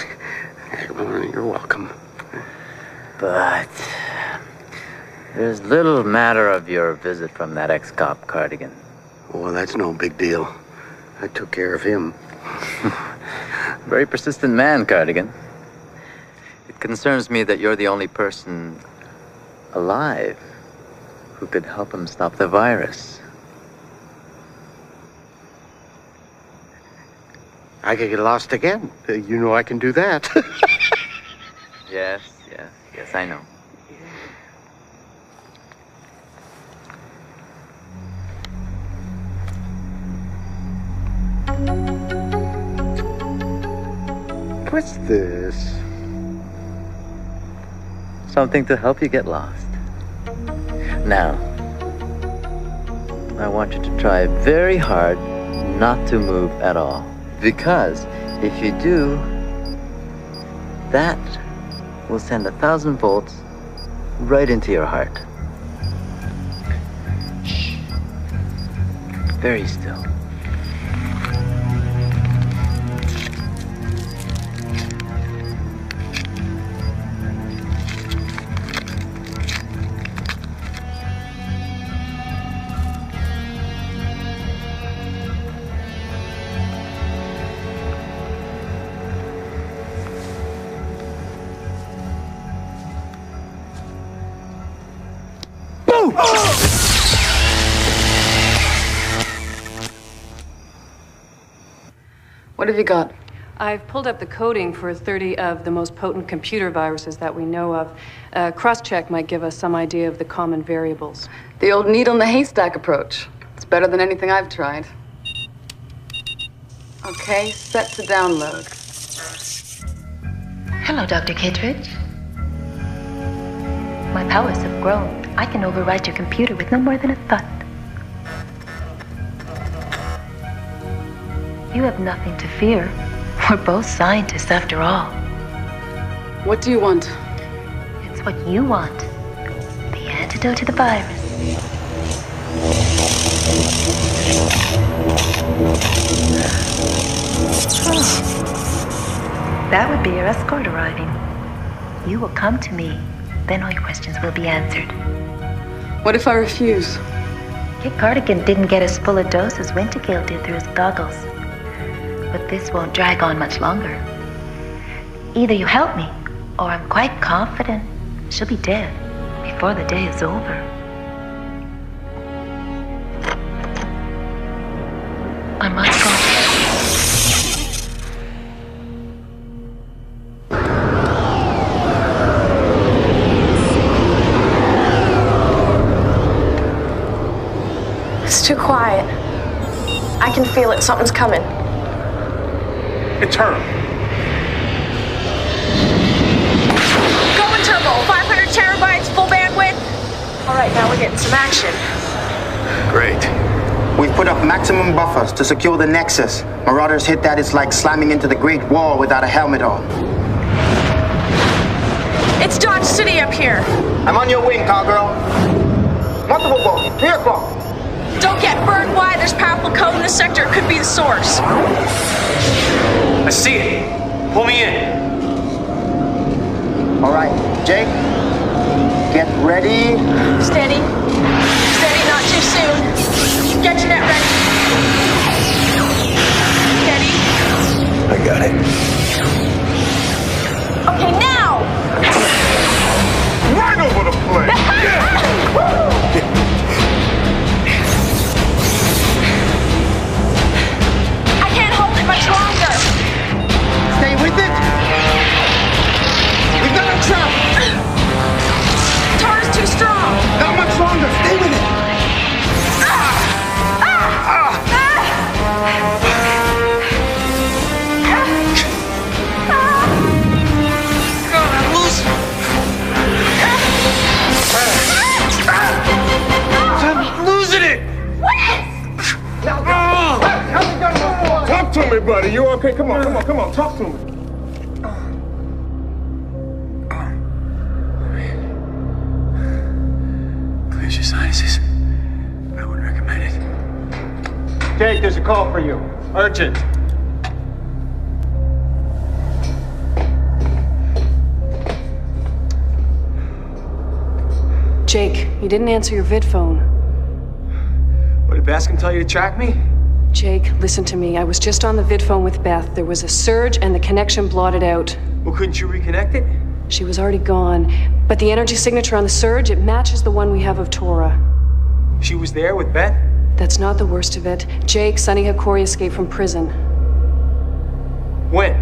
you're welcome. But there's little matter of your visit from that ex-cop Cardigan. Well, that's no big deal. I took care of him. Very persistent man, Cardigan. It concerns me that you're the only person alive who could help him stop the virus. I could get lost again. You know I can do that. Yes, I know. What's this? Something to help you get lost. Now, I want you to try very hard not to move at all. Because if you do, that will send 1,000 volts right into your heart. Shh. Very still. What have you got? I've pulled up the coding for 30 of the most potent computer viruses that we know of. Cross-check might give us some idea of the common variables. The old needle in the haystack approach. It's better than anything I've tried. Okay, set to download. Hello, Dr. Kittredge. My powers have grown. I can override your computer with no more than a thought. You have nothing to fear. We're both scientists after all. What do you want? It's what you want. The antidote to the virus. Oh. That would be your escort arriving. You will come to me. Then all your questions will be answered. What if I refuse? Kit Cardigan didn't get as full a dose as Wintergill did through his goggles. But this won't drag on much longer. Either you help me, or I'm quite confident she'll be dead before the day is over. I must go. It's too quiet. I can feel it. Something's coming. Internal. Going turbo, 500 terabytes, full bandwidth. All right, now we're getting some action. Great. We've put up maximum buffers to secure the Nexus. Marauders hit that, it's like slamming into the Great Wall without a helmet on. It's Dodge City up here. I'm on your wing, cowgirl. Multiple bogey, 3 o'clock. Don't get burned wide. There's powerful code in this sector. It could be the source. I see it. Pull me in. All right, Jake, get ready. Steady. Steady, not too soon. Get your net ready. Steady. I got it. Okay, now! Right over the plate! I can't hold it much longer. Stay with it. We've got a trap. Tor's too strong. Not much longer. Stay with it. I'm losing it! Talk to me, buddy. You okay? Come on, come on, come on. Talk to me. Clears your sinuses. I wouldn't recommend it. Jake, there's a call for you. Urgent. Jake, you didn't answer your vid phone. What did Bascom tell you to track me? Jake, listen to me. I was just on the vid phone with Beth. There was a surge and the connection blotted out. Well, couldn't you reconnect it? She was already gone. But the energy signature on the surge, it matches the one we have of Torra. She was there with Beth? That's not the worst of it. Jake, Sonny Hikori escaped from prison. When?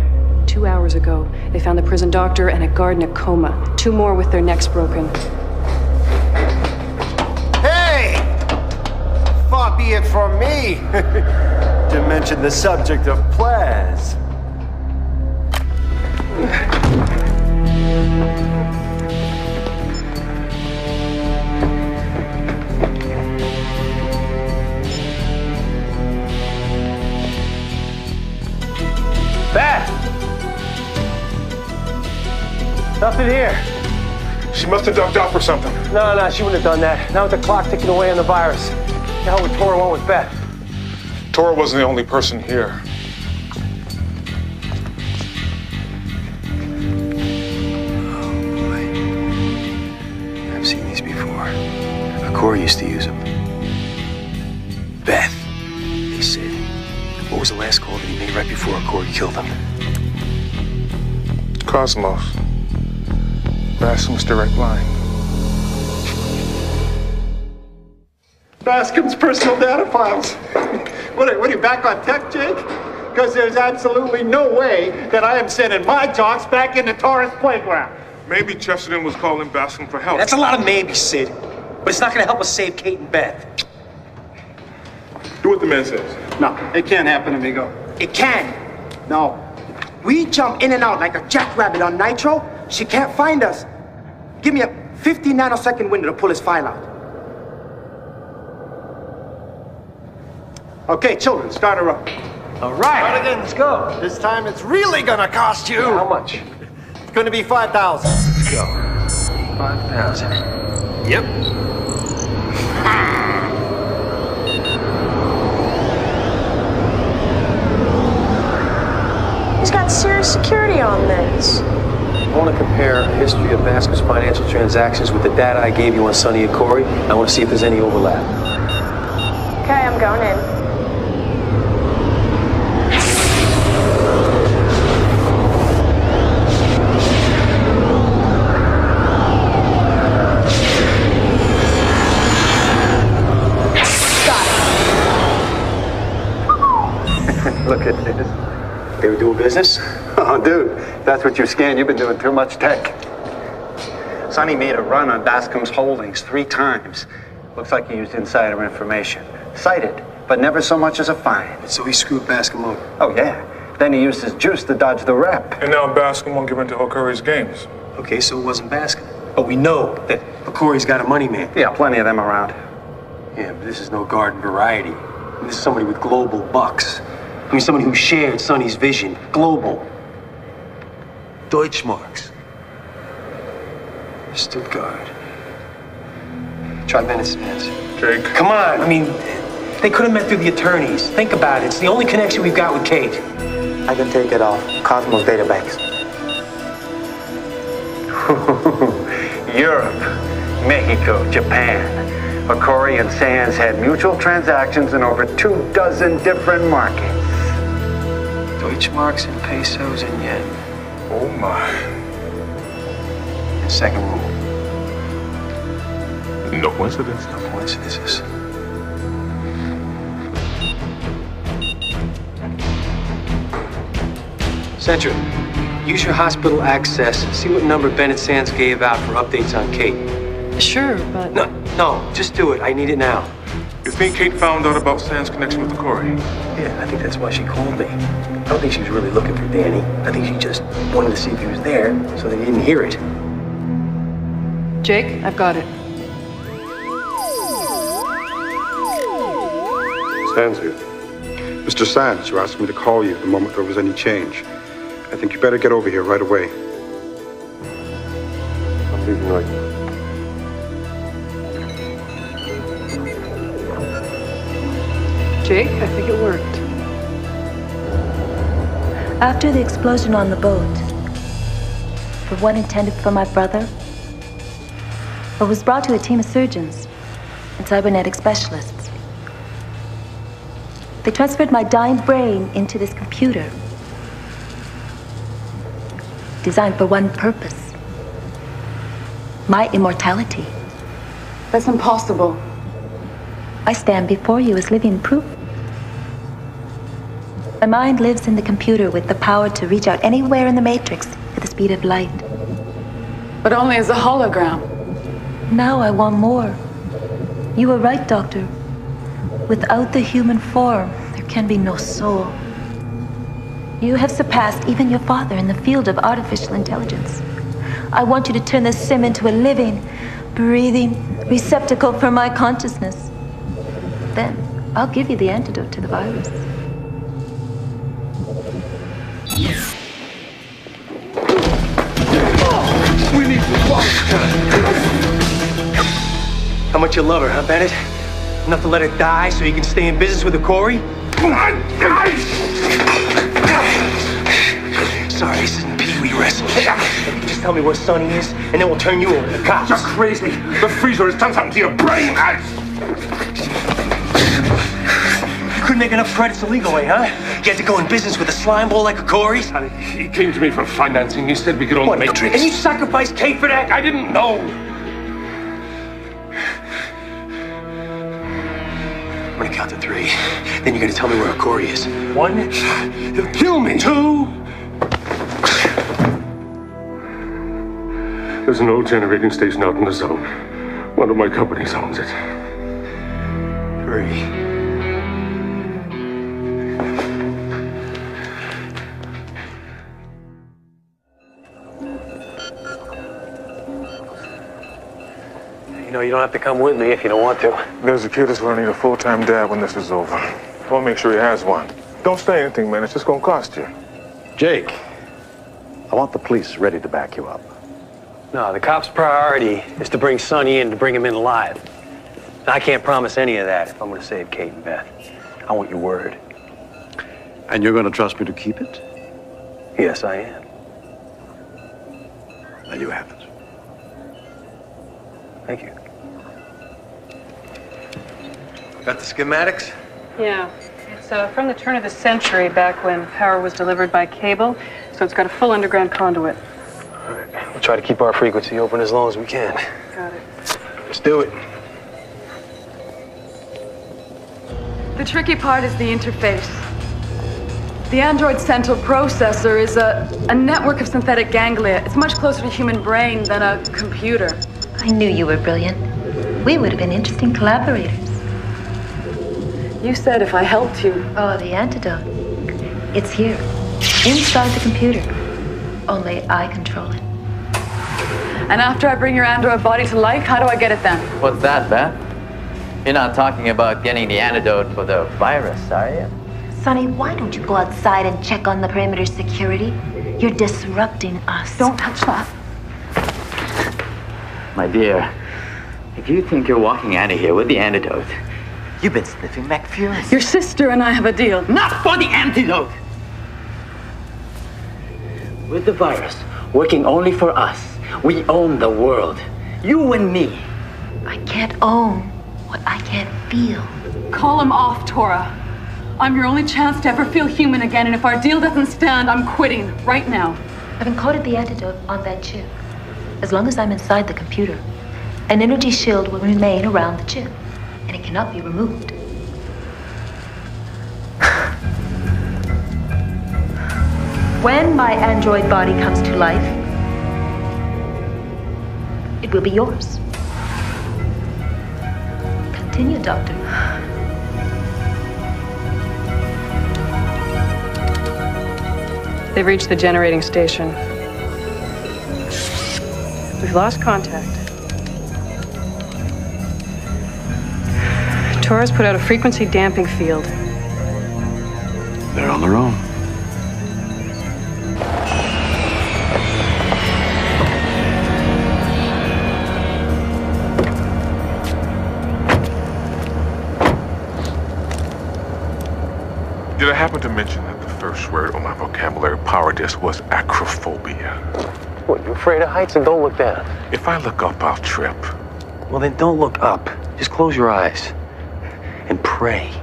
2 hours ago. They found the prison doctor and a guard in a coma. 2 more with their necks broken. Hey! Far be it from me to mention the subject of Plaz. Beth! Nothing here. She must have ducked out for something. No, she wouldn't have done that. Not with the clock ticking away on the virus. The hell would Torri want with Beth? Torri wasn't the only person here. I've seen these before. Hikori used to use them. Beth, they said. What was the last call that he made right before Hikori killed him? Cosmos. Bascom's direct line. Bascom's personal data files. What are you back on tech, Jake? Because there's absolutely no way that I am sending my jocks back into Torres playground. Maybe Chesterton was calling Bascom for help. That's a lot of maybes, Sid. But it's not going to help us save Kate and Beth. Do what the man says. No, it can't happen, amigo. It can. No. We jump in and out like a jackrabbit on Nitro. She can't find us. Give me a 50 nanosecond window to pull his file out. Okay, children, start her up. All right. Cardigan, let's go. This time it's really gonna cost you. How much? It's gonna be 5,000. Let's go. 5,000. Yep. He's got serious security on this. I want to compare a history of Bascom's financial transactions with the data I gave you on Sonny Hikori. I want to see if there's any overlap. Okay, I'm going in. Look at this. They were doing business? Oh, dude, that's what you're scaring. You've been doing too much tech. Sonny made a run on Bascom's holdings 3 times. Looks like he used insider information. Cited, but never so much as a fine. So he screwed Bascom over. Oh, yeah. Then he used his juice to dodge the rep. And now Baskin won't give in to Okori's games. Okay, so it wasn't Baskin. But we know that Okori's got a money man. Yeah, plenty of them around. Yeah, but this is no garden variety. This is somebody with global bucks. I mean, somebody who shared Sonny's vision. Global. Deutschmarks. Stuttgart. Try Bennett's hands. Jake. Come on, I mean, they could have met through the attorneys. Think about it. It's the only connection we've got with Kate. I can take it off Cosmo's databanks. Europe, Mexico, Japan. Okori and Sands had mutual transactions in over 24 different markets. Deutschmarks and pesos and yen. Oh my. And second rule. No coincidence. No coincidences. Central, use your hospital access. See what number Bennett Sands gave out for updates on Kate. Sure, but... No, just do it. I need it now. You think Kate found out about Sands' connection with Okori? Yeah, I think that's why she called me. I don't think she was really looking for Danny. I think she just wanted to see if he was there so they didn't hear it. Jake, I've got it. Sands here. Mr. Sands, you asked me to call you the moment there was any change. I think you better get over here right away. I'm leaving right now. Jake, I think it worked. After the explosion on the boat, the one intended for my brother, I was brought to a team of surgeons and cybernetic specialists. They transferred my dying brain into this computer, designed for one purpose: my immortality. That's impossible. I stand before you as living proof. My mind lives in the computer with the power to reach out anywhere in the Matrix at the speed of light. But only as a hologram. Now I want more. You were right, Doctor. Without the human form, there can be no soul. You have surpassed even your father in the field of artificial intelligence. I want you to turn this sim into a living, breathing receptacle for my consciousness. Then I'll give you the antidote to the virus. We need to walk. How much you love her, huh, Bennett? Enough to let her die so you can stay in business with Okori? Sorry, this isn't pee-wee wrestling. You can just tell me where Sonny is, and then we'll turn you over to the cops. You're crazy. The freezer has done something to your brain. You couldn't make enough credits the legal way, huh? You had to go in business with a slime ball like Okori's? He came to me for financing. He said we could own the Matrix. And you sacrificed Kate for that? I didn't know. I'm gonna count to 3. Then you're gonna tell me where Okori is. 1. He'll kill me. 2. There's an old generating station out in the zone. One of my companies owns it. 3. You know, you don't have to come with me if you don't want to. There's a kid that's gonna need a full-time dad when this is over. I want to make sure he has one. Don't say anything, man. It's just gonna cost you. Jake, I want the police ready to back you up. No, the cops' priority is to bring Sonny in, to bring him in alive. And I can't promise any of that if I'm going to save Kate and Beth. I want your word. And you're going to trust me to keep it? Yes, I am. Then you have it. Thank you. Got the schematics? Yeah. It's from the turn of the century, back when power was delivered by cable, so it's got a full underground conduit. All right. We'll try to keep our frequency open as long as we can. Got it. Let's do it. The tricky part is the interface. The Android central processor is a network of synthetic ganglia. It's much closer to human brain than a computer. I knew you were brilliant. We would have been interesting collaborators. You said if I helped you. Oh, the antidote. It's here. Inside the computer. Only I control it. And after I bring your android body to life, how do I get it then? What's that, Beth? You're not talking about getting the antidote for the virus, are you? Sonny, why don't you go outside and check on the perimeter security? You're disrupting us. Don't touch that. My dear, if you think you're walking out of here with the antidote, you've been sniffing McFuries. Your sister and I have a deal. Not for the antidote! With the virus working only for us, we own the world. You and me. I can't own what I can't feel. Call him off, Tora. I'm your only chance to ever feel human again, and if our deal doesn't stand, I'm quitting right now. I've encoded the antidote on that chip. As long as I'm inside the computer, an energy shield will remain around the chip, and it cannot be removed. When my android body comes to life, it will be yours. Continue, Doctor. They've reached the generating station. We've lost contact. Torri's put out a frequency damping field. They're on their own. Did I happen to mention that the first word on my vocabulary power disc was acrophobia? What, you afraid of heights and don't look down? If I look up, I'll trip. Well, then don't look up. Just close your eyes and pray.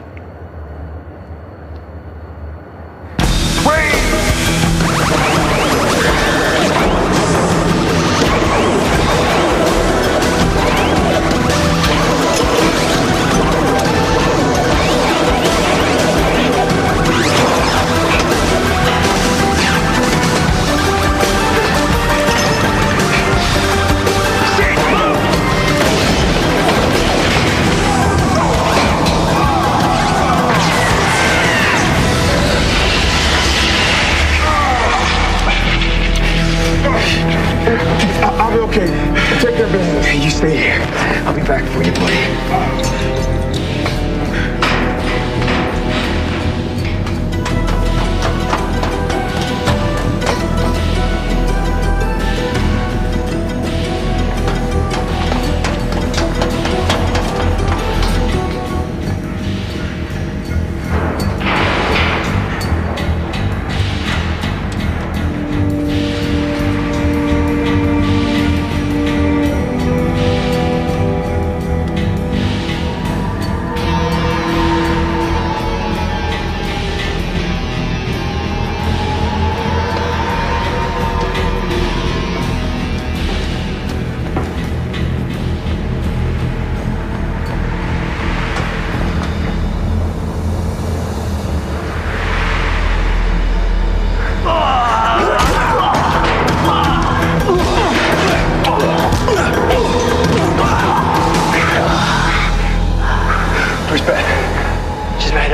I'll be okay. Take care of business. Hey, you stay here. I'll be back for you, buddy.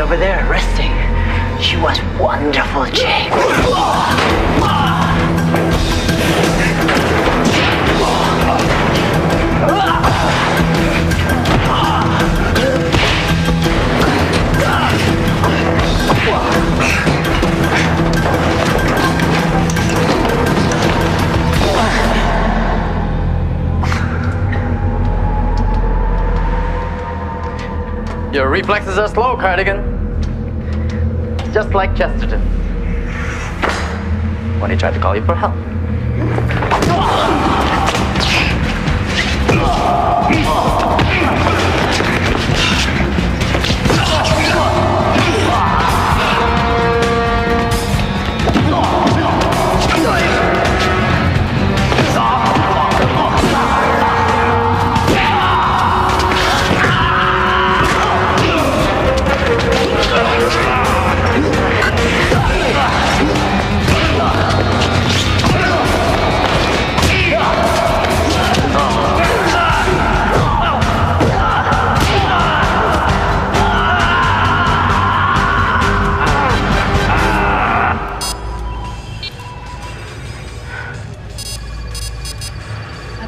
Over there, resting. She was wonderful, Jake. Your reflexes are slow, Cardigan. Just like Chesterton when he tried to call you for help.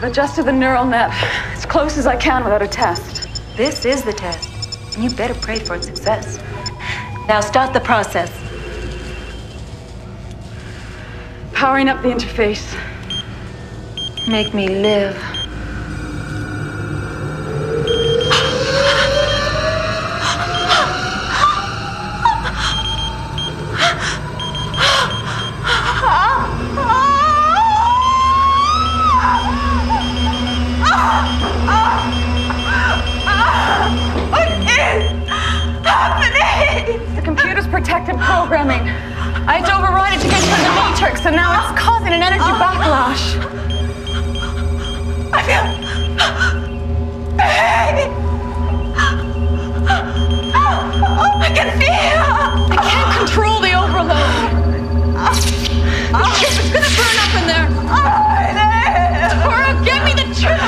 I've adjusted the neural net as close as I can without a test. This is the test, and you better pray for its success. Now start the process. Powering up the interface. Make me live. Protected programming. I had to override it to get to the matrix, and now it's causing an energy backlash. I feel pain. I can feel. I can't control the overload. The chip is gonna burn up in there. Torri, give me the chip.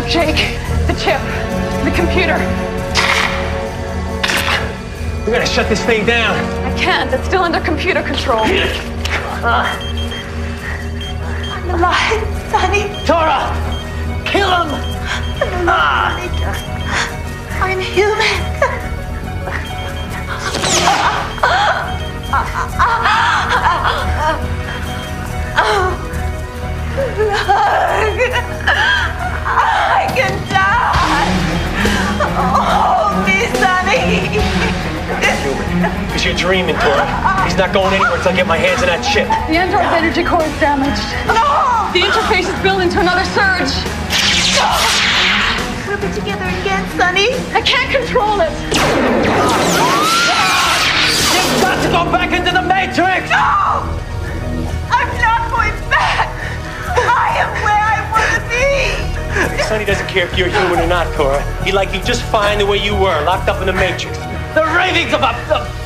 Jake, the chip, the computer. We gotta shut this thing down. I can't. It's still under computer control. I'm alive, Sonny. Torra! Kill him! I'm human. I can die. Hold me, Sonny. Because you're dreaming, Torri. He's not going anywhere until I get my hands on that chip. The android's energy core is damaged. No! The interface is building to another surge. No! We'll be together again, Sonny. I can't control it. You've got to go back into the Matrix! No! I'm not going back. I am where I want to be. Sonny doesn't care if you're human or not, Torra. He'd like you just fine the way you were, locked up in the Matrix. The ravings of a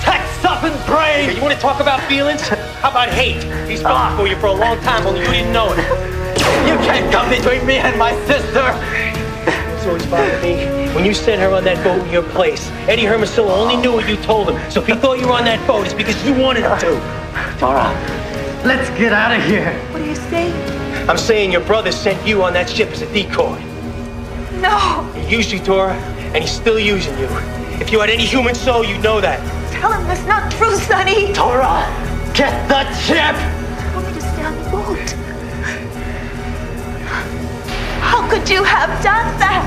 tech-stuffing brain! Okay, you want to talk about feelings? How about hate? He's felt for you for a long time, only you didn't know it. You can't come between me and my sister! So it's bothered me. When you sent her on that boat in your place, Eddie Hermosillo only knew what you told him. So if he thought you were on that boat, it's because you wanted him to. Torra, let's get out of here. What are you saying? I'm saying your brother sent you on that ship as a decoy. No! He used you, Torra, and he's still using you. If you had any human soul, you'd know that. Tell him that's not true, Sonny. Torra, get the chip! You want me to stay on the boat? How could you have done that?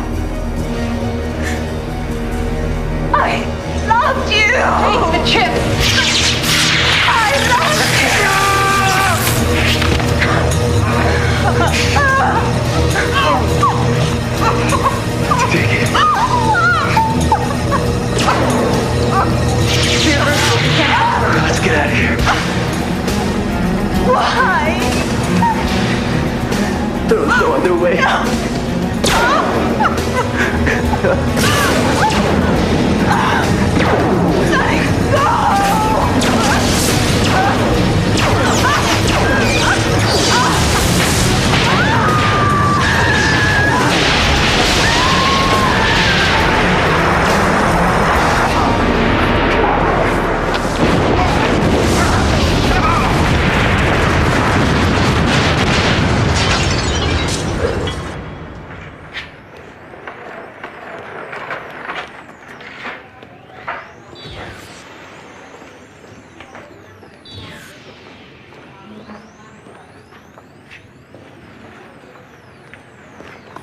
I loved you! Take the chip! I loved you! Take it. Let's get out of here. Why? There was no other way.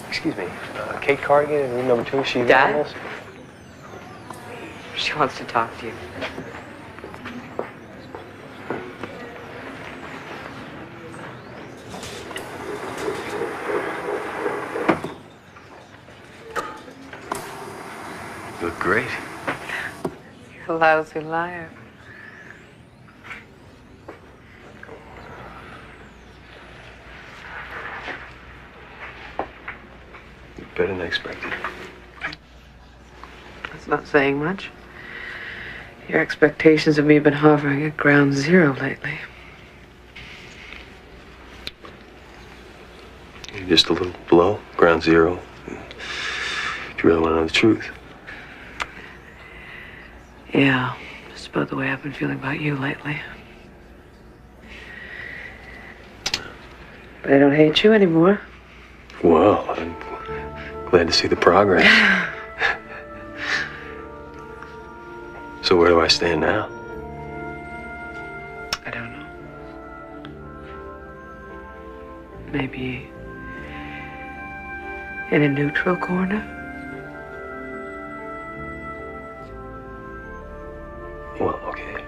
Excuse me, Kate Cardigan in room number 2, she Dad? available? She wants to talk to you. You look great. You're a lousy liar. Better than I expected. That's not saying much. Your expectations of me have been hovering at ground zero lately. You're just a little below ground zero. If you really want to know the truth. Yeah, just about the way I've been feeling about you lately. But I don't hate you anymore. Well, I'm glad to see the progress. So where do I stand now? I don't know. Maybe in a neutral corner? Well, okay.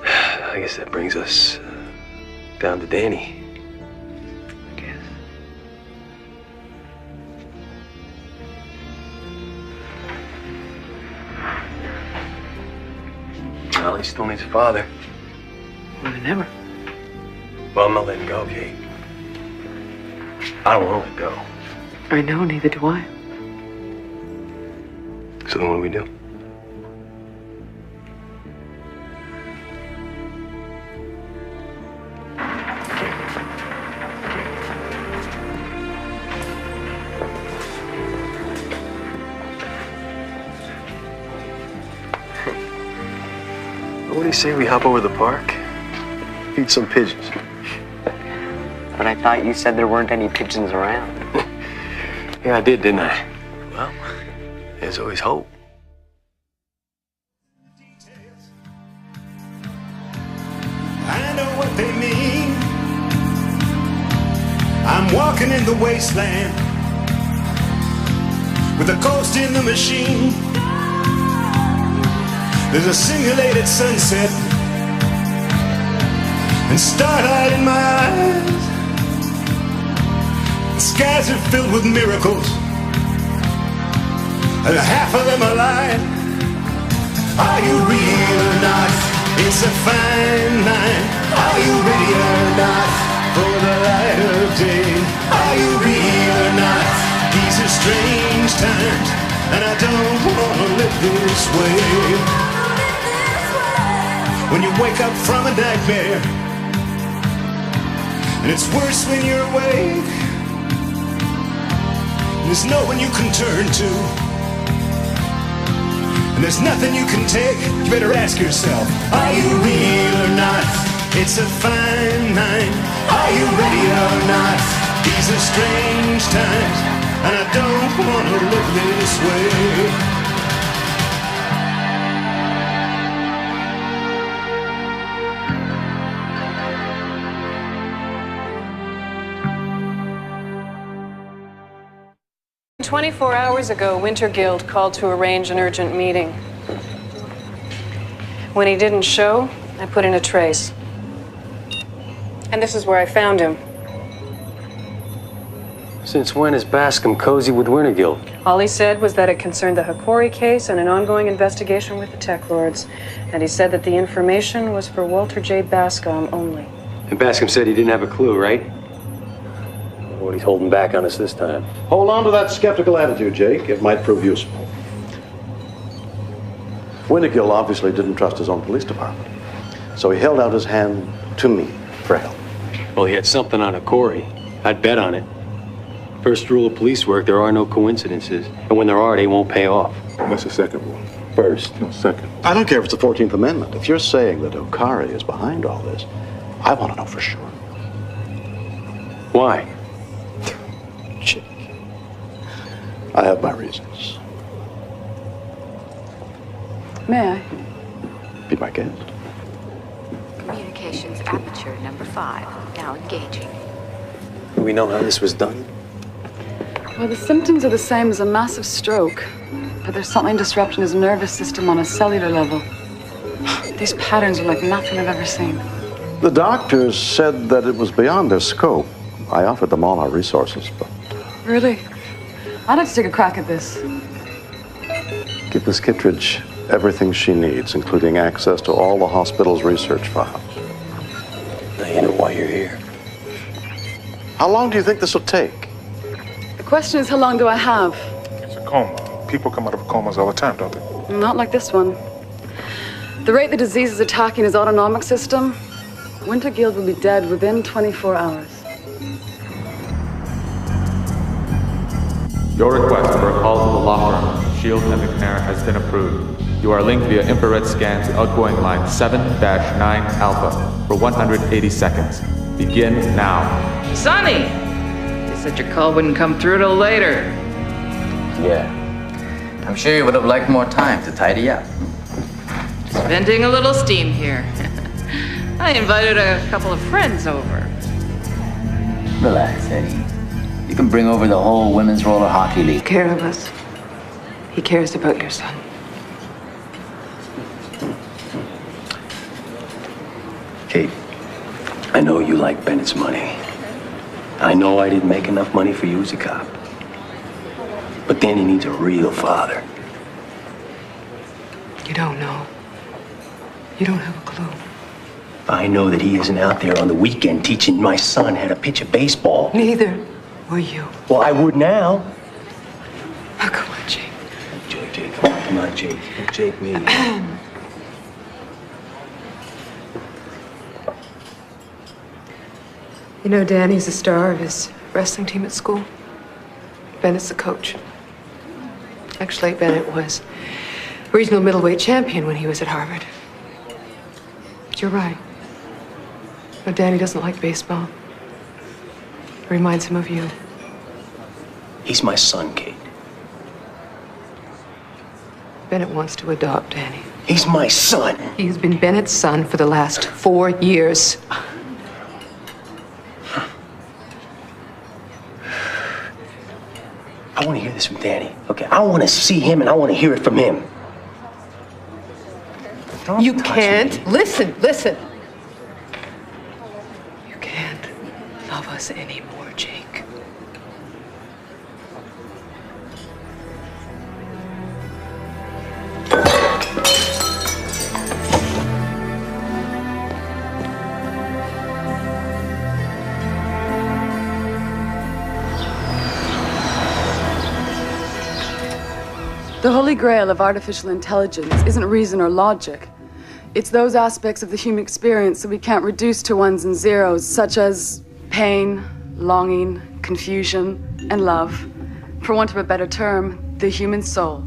I guess that brings us down to Danny. I guess. Well, he still needs a father. Well, never. Well, I'm not letting go, Kate. I don't want to let go. I know, neither do I. So then what do we do? What do you say we hop over the park? Feed some pigeons. But I thought you said there weren't any pigeons around. Yeah, I did, didn't I? Well, there's always hope. I know what they mean. I'm walking in the wasteland with a ghost in the machine. There's a simulated sunset and starlight in my eyes. The skies are filled with miracles, and half of them are lying. Are you real or not? It's a fine line. Are you ready or not for the light of day? Are you real or not? These are strange times, and I don't want to live this way. When you wake up from a nightmare, and it's worse when you're awake, there's no one you can turn to, and there's nothing you can take. You better ask yourself, are you real or not? It's a fine line. Are you ready or not? These are strange times, and I don't want to live this way. 24 hours ago, Winter Guild called to arrange an urgent meeting. When he didn't show, I put in a trace. And this is where I found him. Since when is Bascom cozy with Winter Guild? All he said was that it concerned the Hikori case and an ongoing investigation with the TekLords. And he said that the information was for Walter J. Bascom only. And Bascom said he didn't have a clue, right? What he's holding back on us this time. Hold on to that skeptical attitude, Jake. It might prove useful. Wintergill obviously didn't trust his own police department, so he held out his hand to me for help. Well, he had something on Hikori. I'd bet on it. First rule of police work, there are no coincidences. And when there are, they won't pay off. That's the second rule. First. No, second. I don't care if it's the 14th Amendment. If you're saying that Hikari is behind all this, I want to know for sure. Why? Jake, I have my reasons. May I? Be my guest. Communications aperture number 5. Now engaging. Do we know how this was done? Well, the symptoms are the same as a massive stroke, but there's something disrupting his nervous system on a cellular level. These patterns are like nothing I've ever seen. The doctors said that it was beyond their scope. I offered them all our resources, but... Really? I'd like to take a crack at this. Give Miss Kittredge everything she needs, including access to all the hospital's research files. Now you know why you're here. How long do you think this will take? The question is, how long do I have? coma. People come out of comas all the time, don't they? Not like this one. The rate the disease is attacking his autonomic system, Wintergild will be dead within 24 hours. Your request for a call to the locker room, Shield and McNair has been approved. You are linked via infrared scan to outgoing line 7-9 Alpha for 180 seconds. Begin now. Sonny! You said your call wouldn't come through till later. Yeah. I'm sure you would have liked more time to tidy up. Just venting a little steam here. I invited a couple of friends over. Relax, Eddie. You can bring over the whole women's roller hockey league. Take care of us. He cares about your son. Kate, I know you like Bennett's money. I know I didn't make enough money for you as a cop. But Danny needs a real father. You don't know. You don't have a clue. I know that he isn't out there on the weekend teaching my son how to pitch a baseball. Neither were you. Well, I would now. Oh, come on, Jake. Jake, come on, Jake. Jake, me. You know, Danny's the star of his wrestling team at school. Bennett's the coach. Actually, Bennett was regional middleweight champion when he was at Harvard. But you're right. No, Danny doesn't like baseball. It reminds him of you. He's my son, Kate. Bennett wants to adopt Danny. He's my son. He's been Bennett's son for the last 4 years. I want to hear this from Danny, okay? I want to see him and I want to hear it from him. You can't. Listen. You can't love us anymore, Jake. The holy grail of artificial intelligence isn't reason or logic. It's those aspects of the human experience that we can't reduce to ones and zeros, such as pain, longing, confusion, and love. For want of a better term, the human soul.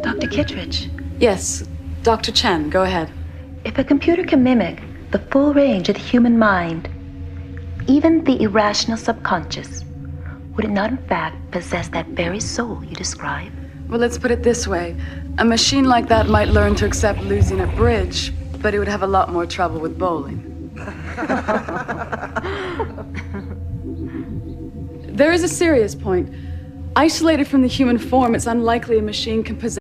Dr. Kittredge. Yes, Dr. Chen, go ahead. If a computer can mimic the full range of the human mind, even the irrational subconscious, would it not in fact possess that very soul you describe? Well, let's put it this way. A machine like that might learn to accept losing at bridge, but it would have a lot more trouble with bowling. There is a serious point. Isolated from the human form, it's unlikely a machine can possess.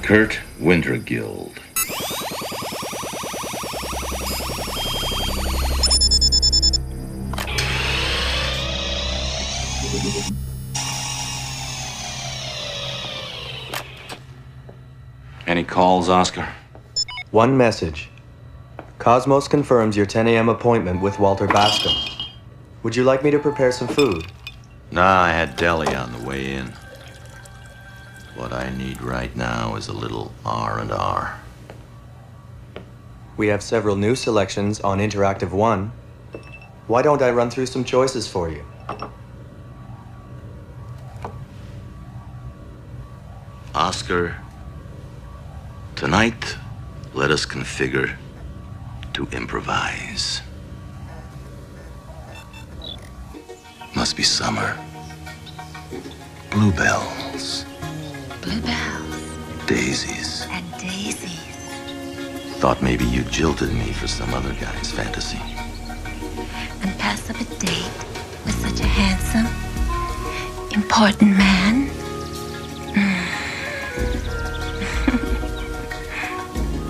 Kurt Wintergild. Any calls, Oscar? One message. Cosmos confirms your 10 a.m. appointment with Walter Bascom. Would you like me to prepare some food? Nah, I had deli on the way in. What I need right now is a little R&R. We have several new selections on Interactive 1. Why don't I run through some choices for you? Oscar, tonight, let us configure to improvise. Must be summer. Bluebells. Bluebells. Daisies. And daisies. Thought maybe you jilted me for some other guy's fantasy. And pass up a date with such a handsome, important man.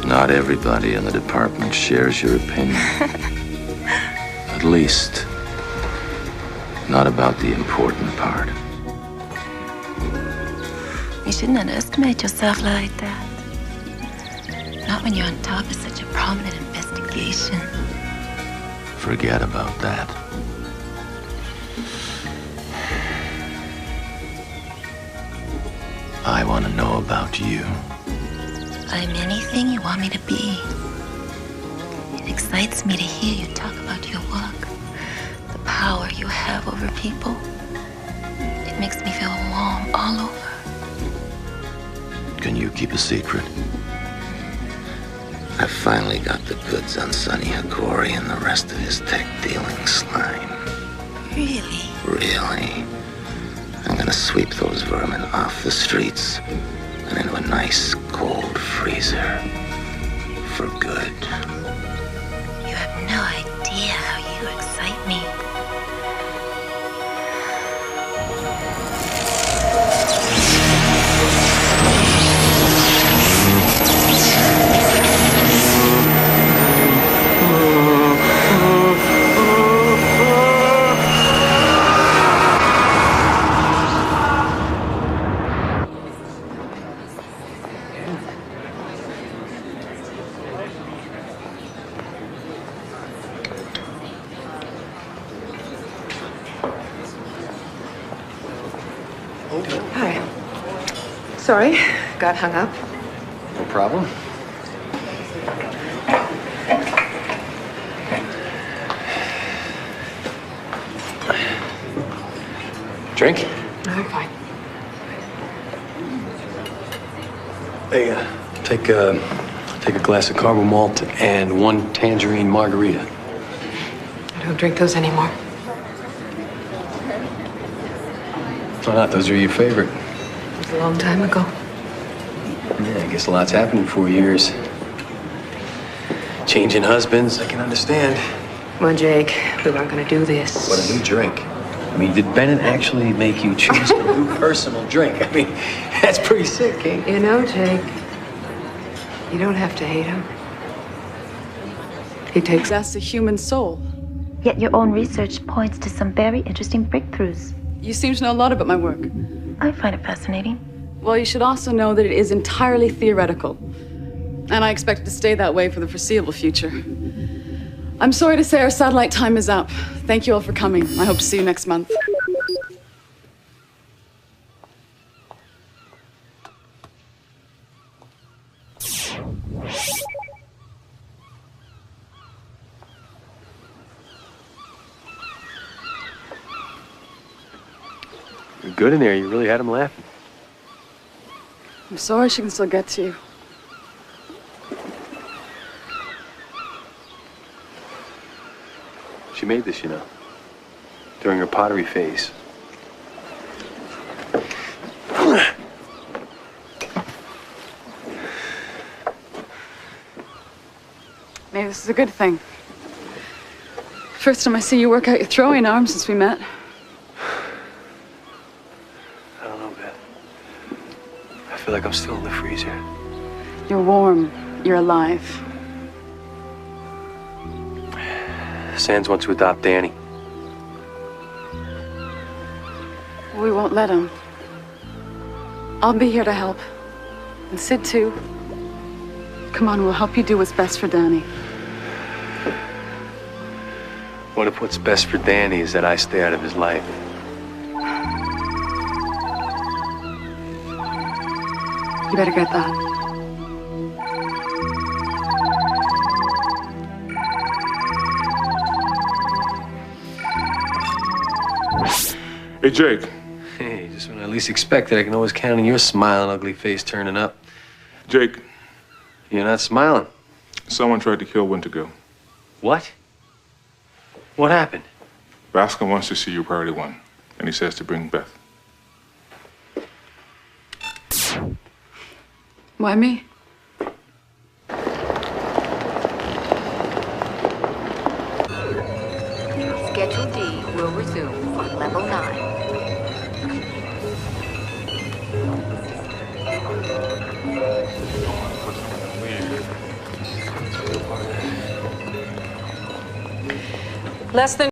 Not everybody in the department shares your opinion. At least, not about the important part. You shouldn't underestimate yourself like that. Not when you're on top of such a prominent investigation. Forget about that. I want to know about you. I'm anything you want me to be. It excites me to hear you talk about your work, the power you have over people. It makes me feel warm all over. Can you keep a secret? I finally got the goods on Sonny Hikori and the rest of his tech dealing slime. Really? Really? I'm gonna sweep those vermin off the streets and into a nice cold freezer. For good. You have no idea how you excite me. Hi. Sorry, got hung up. No problem. Drink? I'm fine. Hey, take a glass of carbo malt and one tangerine margarita. I don't drink those anymore. Why not? Those are your favorite. It was a long time ago. Yeah, I guess a lot's happened in 4 years. Changing husbands, I can understand. Come on, Jake. We weren't going to do this. What a new drink. I mean, did Bennett actually make you choose a new personal drink? I mean, that's pretty sick, Kate. You know, Jake, you don't have to hate him. He takes That's the human soul. Yet your own research points to some very interesting breakthroughs. You seem to know a lot about my work. I find it fascinating. Well, you should also know that it is entirely theoretical. And I expect it to stay that way for the foreseeable future. I'm sorry to say our satellite time is up. Thank you all for coming. I hope to see you next month. You're good in there. You really had him laughing. I'm sorry she can still get to you. She made this, you know, during her pottery phase. Maybe this is a good thing. First time I see you work out your throwing arm since we met. I don't know, Beth. I feel like I'm still in the freezer. You're warm. You're alive. Sands wants to adopt Danny. We won't let him. I'll be here to help. And Sid, too. Come on, we'll help you do what's best for Danny. What if what's best for Danny is that I stay out of his life? You better get that. Hey, Jake. Hey, just when I least expect it, I can always count on your smiling, ugly face turning up. Jake. You're not smiling. Someone tried to kill Wintergill. What? What happened? Baskin wants to see you priority 1, and he says to bring Beth. Why me? Schedule D will resume on level 9. Less than